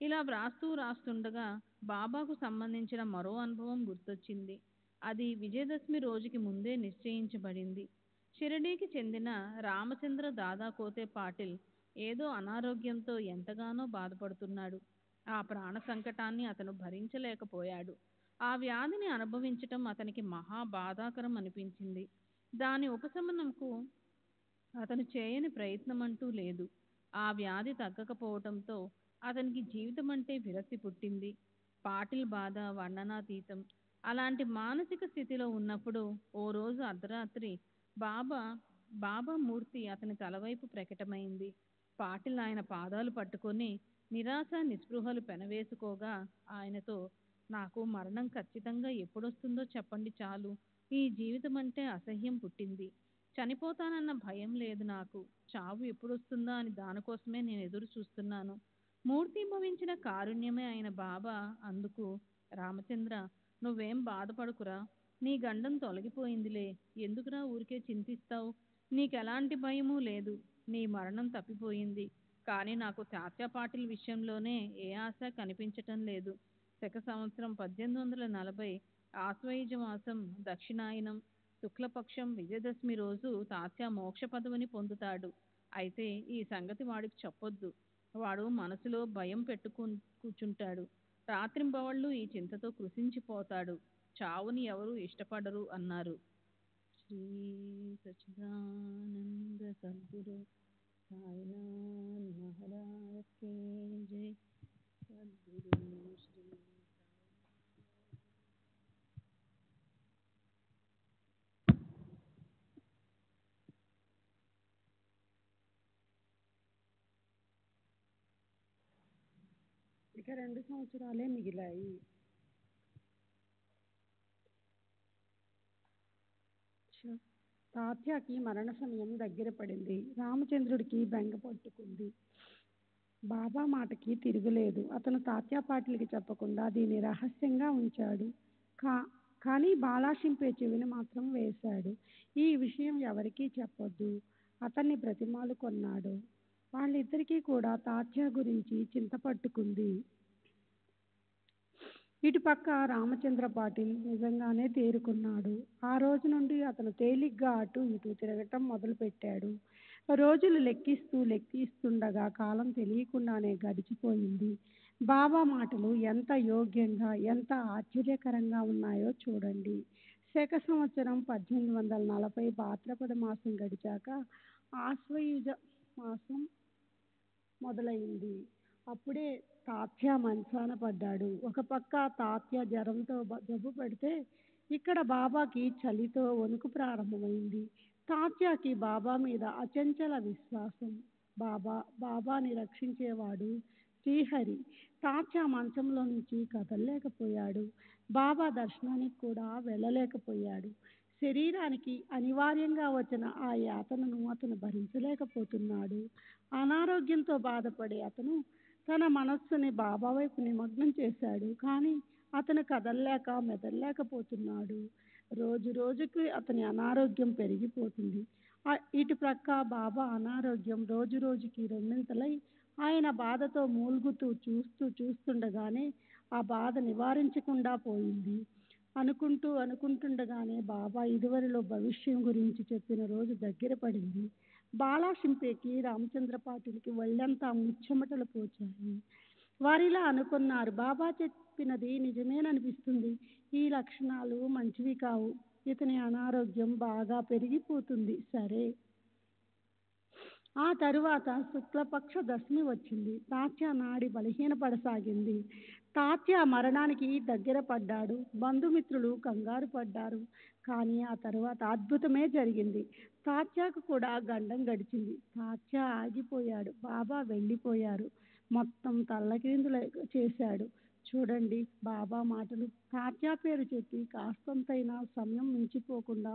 ఇలా వ్రాస్తుండగా బాబాకు సంబంధించిన మరో అనుభవం గుర్తొచ్చింది. అది విజయదశమి రోజుకి ముందే నిశ్చయించబడింది. షిరిడీకి చెందిన రామచంద్ర దాదా కోతే పాటిల్ ఏదో అనారోగ్యంతో ఎంతగానో బాధపడుతున్నాడు. ఆ ప్రాణ సంకటాన్ని అతను భరించలేకపోయాడు. ఆ వ్యాధిని అనుభవించటం అతనికి మహా బాధాకరం అనిపించింది. దాని ఉపశమనంకు అతను చేయని ప్రయత్నం అంటూ లేదు. ఆ వ్యాధి తగ్గకపోవటంతో అతనికి జీవితం అంటే విరక్తి పుట్టింది. పాటిల్ బాధ వర్ణనాతీతం. అలాంటి మానసిక స్థితిలో ఉన్నప్పుడు ఓ రోజు అర్ధరాత్రి బాబా మూర్తి అతని తలవైపు ప్రకటమైంది. పాటిల్ ఆయన పాదాలు పట్టుకొని నిరాశ నిస్పృహలు పెనవేసుకోగా ఆయనతో, నాకు మరణం ఖచ్చితంగా ఎప్పుడొస్తుందో చెప్పండి చాలు. ఈ జీవితం అంటే అసహ్యం పుట్టింది. చనిపోతానన్న భయం లేదు నాకు. చావు ఎప్పుడొస్తుందా అని దానికోసమే నేను ఎదురు చూస్తున్నాను. మూర్తిభవించిన కారుణ్యమే అయిన బాబా అందుకు, రామచంద్ర, నువ్వేం బాధపడుకురా, నీ గండం తొలగిపోయిందిలే, ఎందుకురా ఊరికే చింతిస్తావు? నీకెలాంటి భయమూ లేదు, నీ మరణం తప్పిపోయింది. కానీ నాకు తాత్యా పాటిల్ విషయంలోనే ఏ ఆశ కనిపించటం లేదు. శక సంవత్సరం 1840 ఆశ్వయుజ మాసం దక్షిణాయనం శుక్లపక్షం విజయదశమి రోజు తాత్యా మోక్ష పదవిని పొందుతాడు. అయితే ఈ సంగతి వాడికి చెప్పొద్దు. వాడు మనసులో భయం కూర్చుంటాడు. రాత్రింబవళ్ళు ఈ చింతతో కృశించిపోతాడు. చావుని ఎవరు ఇష్టపడరు అన్నారు. శ్రీ సచ్చిదానంద సద్గురు సాయినాథ్ మహారాజ్ కే జై. సద్గురు శ్రీ ఇక 2 సంవత్సరాలే మిగిలాయి. తాత్యాకి మరణ సమయం దగ్గర పడింది. రామచంద్రుడికి బెంగ పట్టుకుంది. బాబా మాటకి తిరుగులేదు. అతను తాత్యా పాటిల్కి చెప్పకుండా దీన్ని రహస్యంగా ఉంచాడు. కానీ బాలాషింపే చెవిని మాత్రం వేశాడు. ఈ విషయం ఎవరికీ చెప్పొద్దు. అతన్ని బ్రతిమాలు కొన్నాడు. వాళ్ళిద్దరికీ కూడా తాత్యా గురించి చింత పట్టుకుంది. ఇటుపక్క రామచంద్ర పాటిల్ నిజంగానే తేరుకున్నాడు. ఆ రోజు నుండి అతను తేలిగ్గా అటు ఇటు తిరగటం మొదలుపెట్టాడు. రోజులు లెక్కిస్తుండగా కాలం తెలియకుండానే గడిచిపోయింది. బాబా మాటలు ఎంత యోగ్యంగా, ఎంత ఆశ్చర్యకరంగా ఉన్నాయో చూడండి. శక సంవత్సరం 1840 భాద్రపద మాసం గడిచాక ఆశ్వయుజ మాసం మొదలైంది. అప్పుడే తాత్యా మంచాన పడ్డాడు. ఒక పక్క తాత్యా జ్వరంతో జబ్బు పడితే, ఇక్కడ బాబాకి చలితో వణుకు ప్రారంభమైంది. తాత్యాకి బాబా మీద అచంచల విశ్వాసం. బాబాని రక్షించేవాడు శ్రీహరి. తాత్యా మంచంలో నుంచి కదలలేకపోయాడు. బాబా దర్శనానికి కూడా వెళ్ళలేకపోయాడు. శరీరానికి అనివార్యంగా వచ్చిన ఆ యాతనను అతను భరించలేకపోతున్నాడు. అనారోగ్యంతో బాధపడే అతను తన మనస్సుని బాబా వైపు నిమగ్నం చేశాడు. కానీ అతను కదలలేక మెదలలేకపోతున్నాడు. రోజు రోజుకి అతని అనారోగ్యం పెరిగిపోతుంది. ఇటు ప్రక్క బాబా అనారోగ్యం రోజు రోజుకి రెండింతలై ఆయన బాధతో మూలుగుతూ చూస్తుండగానే ఆ బాధ నివారించకుండా పోయింది. అనుకుంటుండగానే బాబా ఇదివరలో భవిష్యం గురించి చెప్పిన రోజు దగ్గర పడింది. బాలాషింపేకి రామచంద్ర పాటిల్కి ఒళ్ళంతా ముచ్చెమటలు పోచాయి. వారిలా అనుకున్నారు, బాబా చెప్పినది నిజమేననిపిస్తుంది. ఈ లక్షణాలు మంచివి కావు. ఇతని అనారోగ్యం బాగా పెరిగిపోతుంది. సరే. ఆ తరువాత శుక్లపక్ష దశమి వచ్చింది. తాత్య నాడి బలహీనపడసాగింది. తాత్య మరణానికి దగ్గర పడ్డాడు. బంధుమిత్రులు కంగారు పడ్డారు. కానీ ఆ తరువాత అద్భుతమే జరిగింది. తాత్యకు కూడా గండం గడిచింది. తాత్య ఆగిపోయాడు. బాబా వెళ్ళిపోయారు. మొత్తం తల్లకిందులు చేశాడు. చూడండి బాబా మాటలు. తాత్య పేరు చెప్పి కాస్తంతైనా సమయం మించిపోకుండా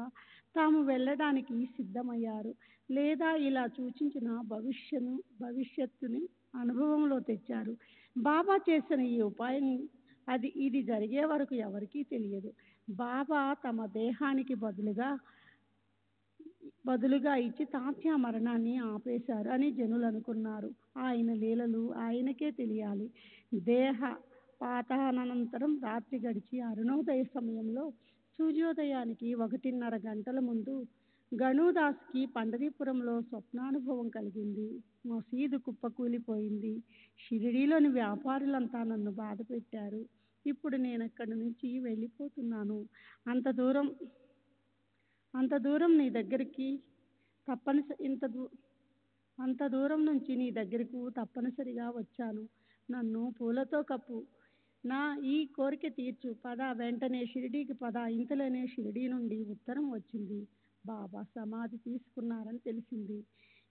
తాము వెళ్ళడానికి సిద్ధమయ్యారు. లేదా ఇలా సూచించిన భవిష్యత్తుని అనుభవంలో తెచ్చారు. బాబా చేసిన ఈ ఉపాయం ఇది జరిగే వరకు ఎవరికీ తెలియదు. బాబా తమ దేహానికి బదులుగా ఇచ్చి తాత్య మరణాన్ని ఆపేశారు అని జనులు అనుకున్నారు. ఆయన లీలలు ఆయనకే తెలియాలి. దేహ పాతానంతరం రాత్రి గడిచి అరుణోదయ సమయంలో సూర్యోదయానికి 1:30 గంటల ముందు గణుదాస్కి పండరీపురంలో స్వప్నానుభవం కలిగింది. మసీదు కుప్పకూలిపోయింది. షిరిడీలోని వ్యాపారులంతా నన్ను బాధ పెట్టారు. ఇప్పుడు నేను అక్కడి నుంచి వెళ్ళిపోతున్నాను. అంత దూరం నుంచి నీ దగ్గరకు తప్పనిసరిగా వచ్చాను. నన్ను పూలతో కప్పు. నా ఈ కోరిక తీర్చు. పద, వెంటనే షిరిడీకి పద. ఇంతలోనే షిరిడీ నుండి ఉత్తరం వచ్చింది. బాబా సమాధి తీసుకున్నారని తెలిసింది.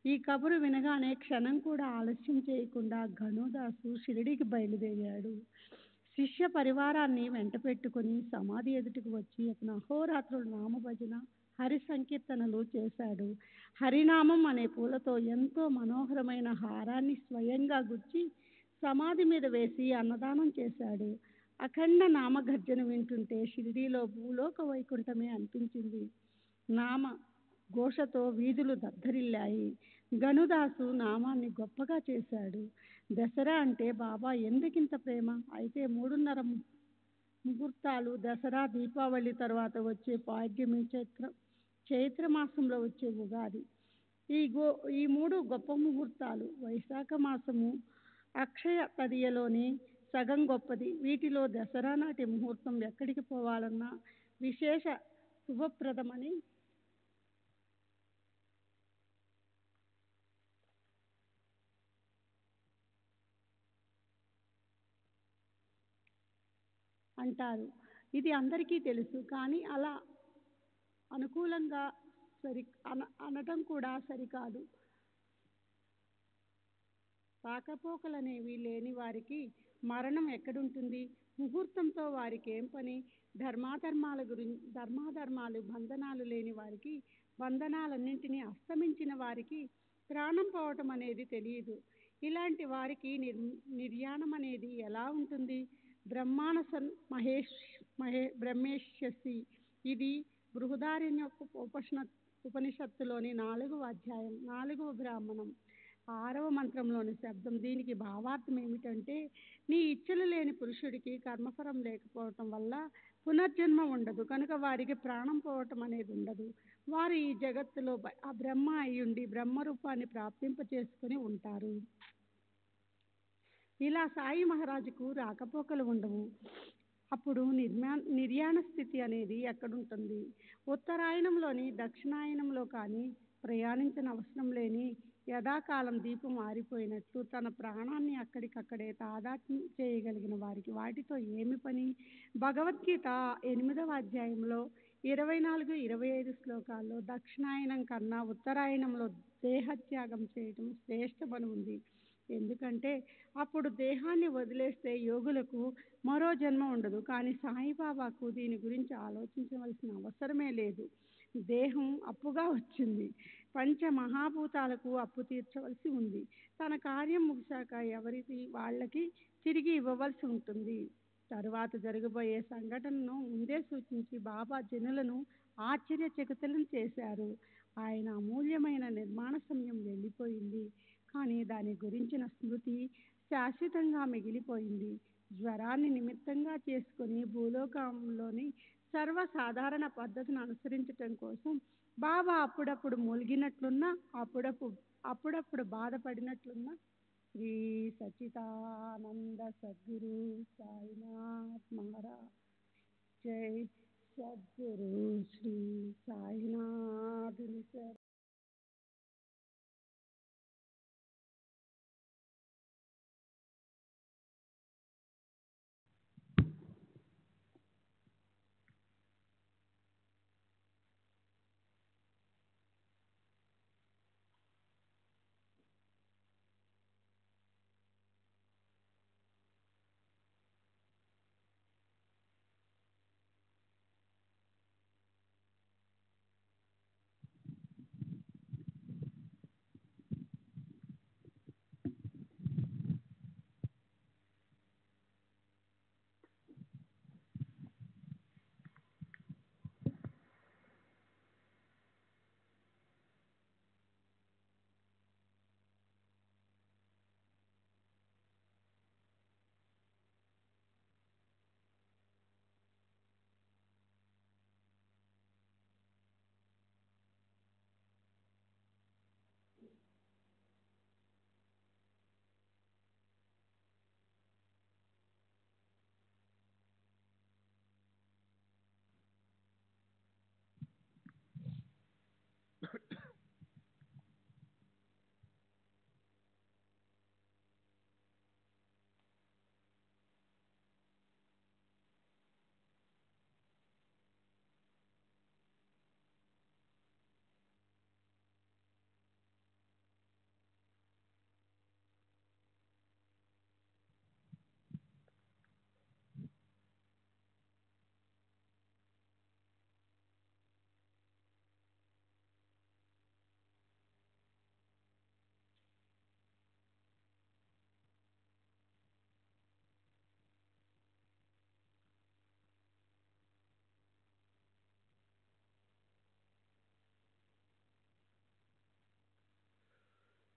ఈ కబురు వినగానే క్షణం కూడా ఆలస్యం చేయకుండా గణుదాసు షిరిడీకి బయలుదేరాడు. శిష్య పరివారాన్ని వెంట పెట్టుకుని సమాధి ఎదుటికి వచ్చి అతను అహోరాత్రులు నామభజన, హరి సంకీర్తనలు చేశాడు. హరినామం అనే పూలతో ఎంతో మనోహరమైన హారాన్ని స్వయంగా గుచ్చి సమాధి మీద వేసి అన్నదానం చేశాడు. అఖండ నామగర్జన వింటుంటే షిరిడీలో భూలోక వైకుంఠమే అనిపించింది. నామ ఘోషతో వీధులు దద్దరిల్లాయి. గణుదాసు నామాన్ని గొప్పగా చేశాడు. దసరా అంటే బాబా ఎందుకింత ప్రేమ? అయితే 3:30 ముహూర్తాలు, దసరా, దీపావళి తర్వాత వచ్చే పాడ్యమి, చైత్ర మాసంలో వచ్చే ఉగాది, ఈ 3 గొప్ప ముహూర్తాలు. వైశాఖ మాసము అక్షయ తదియలోనే సగం గొప్పది. వీటిలో దసరా నాటి ముహూర్తం ఎక్కడికి పోవాలన్నా విశేష శుభప్రదమని అంటారు. ఇది అందరికీ తెలుసు. కానీ అలా అనుకూలంగా అనటం కూడా సరికాదు. రాకపోకలనేవి లేని వారికి మరణం ఎక్కడుంటుంది? ముహూర్తంతో వారికి ఏం పని? ధర్మాధర్మాలు, బంధనాలు లేని వారికి, బంధనాలన్నింటినీ అస్తమించిన వారికి ప్రాణం పోవటం అనేది తెలియదు. ఇలాంటి వారికి నిర్యాణం అనేది ఎలా ఉంటుంది? బ్రహ్మానసన్ బ్రహ్మేష్యసి. ఇది బృహదారణ్య ఉపనిషత్తులోని 4వ అధ్యాయం 4వ బ్రాహ్మణం 6వ మంత్రంలోని శబ్దం. దీనికి భావార్థం ఏమిటంటే, నీ ఇచ్చలు లేని పురుషుడికి కర్మఫలం లేకపోవటం వల్ల పునర్జన్మ ఉండదు. కనుక వారికి ప్రాణం పోవటం అనేది ఉండదు. వారు ఈ జగత్తులో ఆ బ్రహ్మ అయ్యుండి బ్రహ్మరూపాన్ని ప్రాప్తింపచేసుకుని ఉంటారు. ఇలా సాయి మహారాజుకు రాకపోకలు ఉండవు. అప్పుడు నిర్యాణ స్థితి అనేది ఎక్కడుంటుంది? ఉత్తరాయణంలోని దక్షిణాయనంలో కానీ ప్రయాణించనవసరం లేని యథాకాలం దీపం ఆరిపోయినట్లు తన ప్రాణాన్ని అక్కడికక్కడే తాదాత్మ్యం చేయగలిగిన వారికి వాటితో ఏమి పని? భగవద్గీత 8వ అధ్యాయంలో 24-25 శ్లోకాల్లో దక్షిణాయనం కన్నా ఉత్తరాయణంలో దేహత్యాగం చేయటం శ్రేష్టమని ఉంది. ఎందుకంటే అప్పుడు దేహాన్ని వదిలేస్తే యోగులకు మరో జన్మ ఉండదు. కానీ సాయిబాబాకు దీని గురించి ఆలోచించవలసిన అవసరమే లేదు. దేహం అప్పుగా వచ్చింది. పంచమహాభూతాలకు అప్పు తీర్చవలసి ఉంది. తన కార్యం ముగిశాక ఎవరిది వాళ్ళకి తిరిగి ఇవ్వవలసి ఉంటుంది. తరువాత జరగబోయే సంఘటనను ముందే సూచించి బాబా జనులను ఆశ్చర్యచకితులను చేశారు. ఆయన అమూల్యమైన నిర్మాణ సమయం వెళ్ళిపోయింది. కానీ దాని గురించిన స్మృతి శాశ్వతంగా మిగిలిపోయింది. జ్వరాన్ని నిమిత్తంగా చేసుకుని భూలోకంలోని సర్వసాధారణ పద్ధతిని అనుసరించటం కోసం బాబా అప్పుడప్పుడు మూలిగినట్లున్నా, అప్పుడప్పుడు బాధపడినట్లున్నా श्री सच्चिदानंद सद्गुरु साईनाथ महाराज जय। सद्गुरु श्री साईनाथ निसर।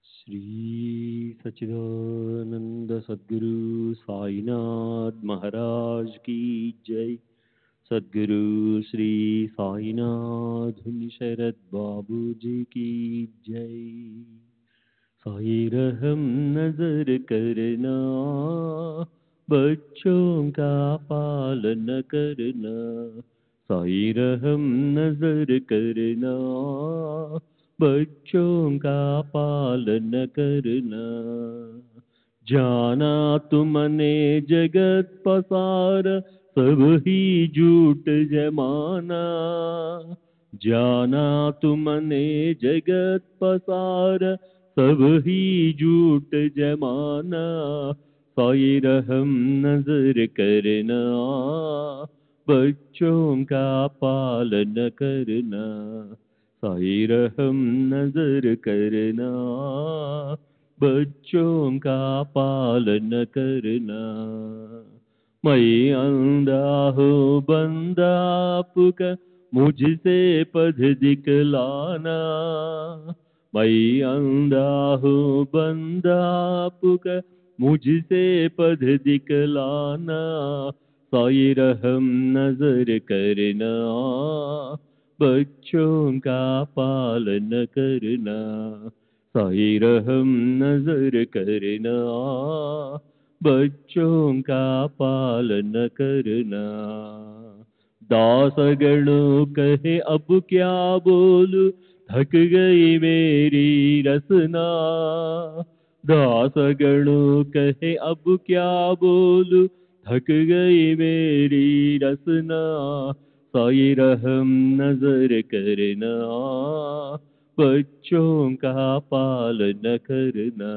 श्री सच्चिदानंद सद्गुरु साईनाथ महाराज की जय। सद्गुरु श्री साईनाथ शरद बाबू जी की जय। साई रहम नजर करना, बच्चों का पालन करना। साई रहम नजर करना, बच्चों का पालन करना। जाना तुमने जगत पसार, सब ही झूठ जमाना। जाना तुमने जगत पसार, सब ही झूठ जमाना। साई रहम नजर करना, बच्चों का पालन करना। साई रहम नजर करना, बच्चों का पालन करना। मैं अंधा हूँ बंदा आपका, मुझसे पद दिखलाना। मैं अंधा हूँ बंदा आपका, मुझसे पद दिखलाना। साई रहम नजर करना, बच्चों का पालन करना। साई रहम नजर करना, बच्चों का पालन करना। दास गणों कहे अब क्या बोलूं, थक गई मेरी रसना। दास गणों कहे अब क्या बोलूं, थक गई मेरी रसना। साई रहम नजर करना, बच्चों का पालन करना।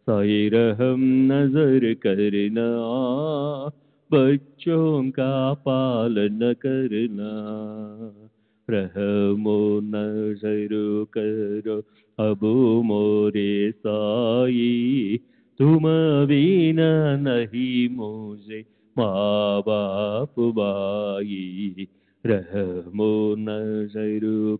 साई रहम नजर करना, बच्चों का पालन करना। रहमो नजर करो अब मोरे साई, तुम बिना नहीं मुझे माँ बाप भाई। रहमो नजर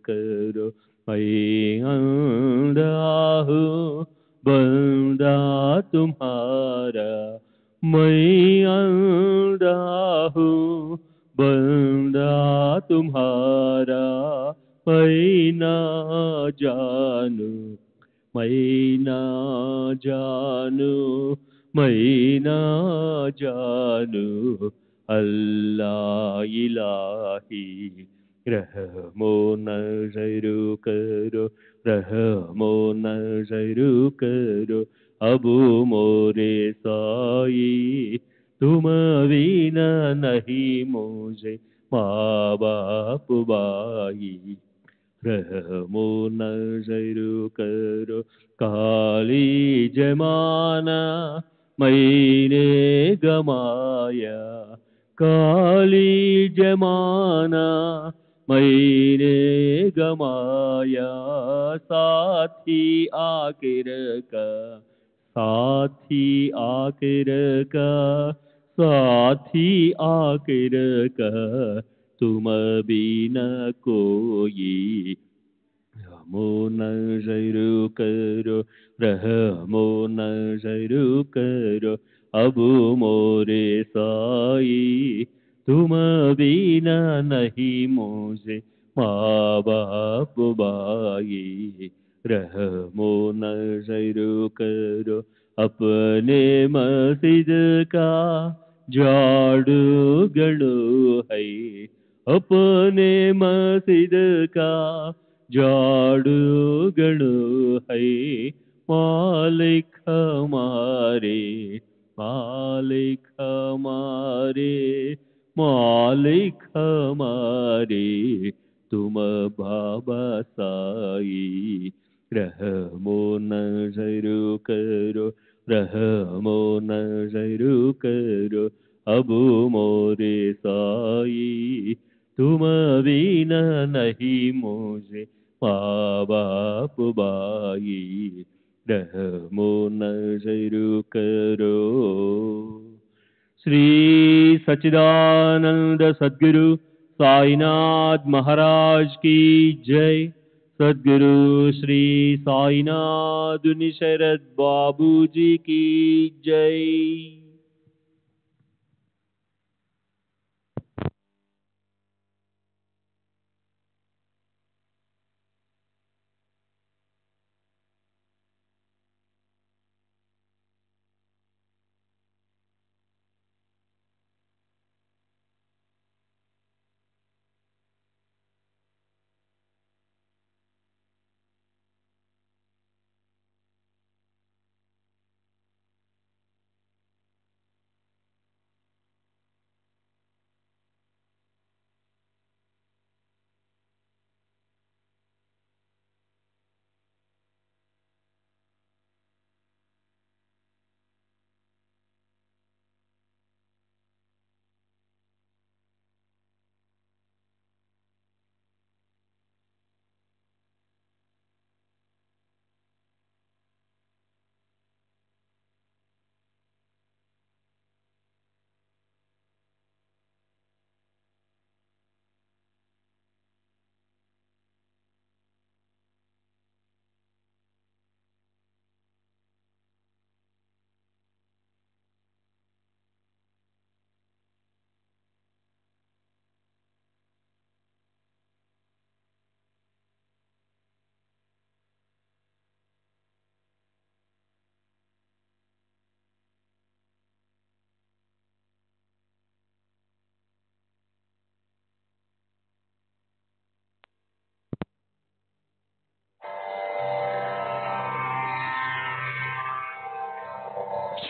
करो मैं अंधा हूँ बंदा तुम्हारा। मैं अंधा हूँ बंदा तुम्हारा। मैं ना जानू मैं ना जानू अल्लाह इलाही रहमो नजरू करो रहमो नजरू करो अबू मोरे साई तुम बिना नहीं मुझे माँ बाप भाई रहमो नजरू करो काली जमाना मैंने गमाया काली जमाना मैंने गमाया साथी आखिर का साथी आखिर का साथी आखिर का तुम बिना कोई रहमो नजरू करो रहमो नजरू करो अबू मोरे साई तुम बिना नहीं मुझे माँ बाप भाई रहमो नजरू करो अपने मस्जिद का झाड़ू गड़ो है अपने मस्जिद का झाड़ू गड़ो है मालिक हमारे मालिक हमारे तुम बाबा साई रहमो नजरू करो रहमो नजरू करो अबू मोरे साई तुम बिना नहीं मुझे माँ बाप भाई रहमो नजरू करो। श्री सच्चिदानंद सद्गुरु साईनाथ महाराज की जय। सद्गुरु श्री साईनाथ शरद बाबू जी की जय।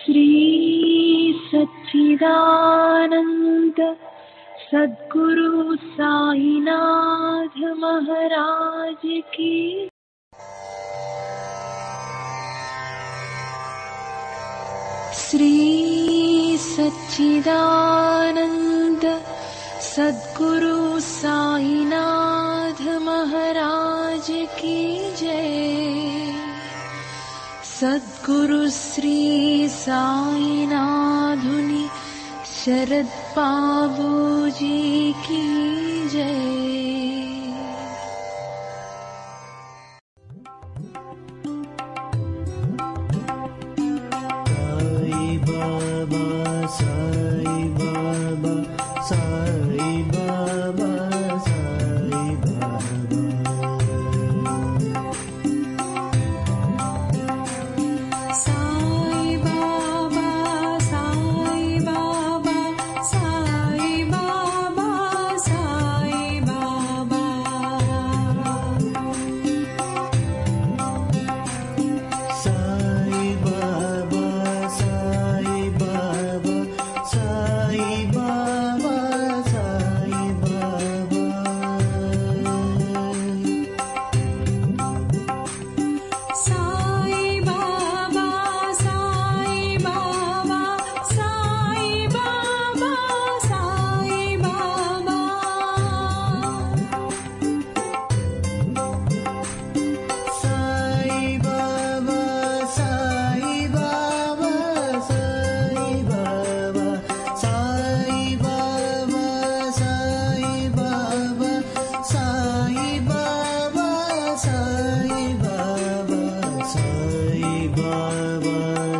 श्री सच्चिदानंद सद्गुरु साईनाथ महाराज की। श्री सच्चिदानंद सद्गुरु साईनाथ महाराज की जय। सद्गुरु श्री साईनाथुनि शरद बाबू जी की जय। साई बाबा साई बाबा साई बाबा साई बाबा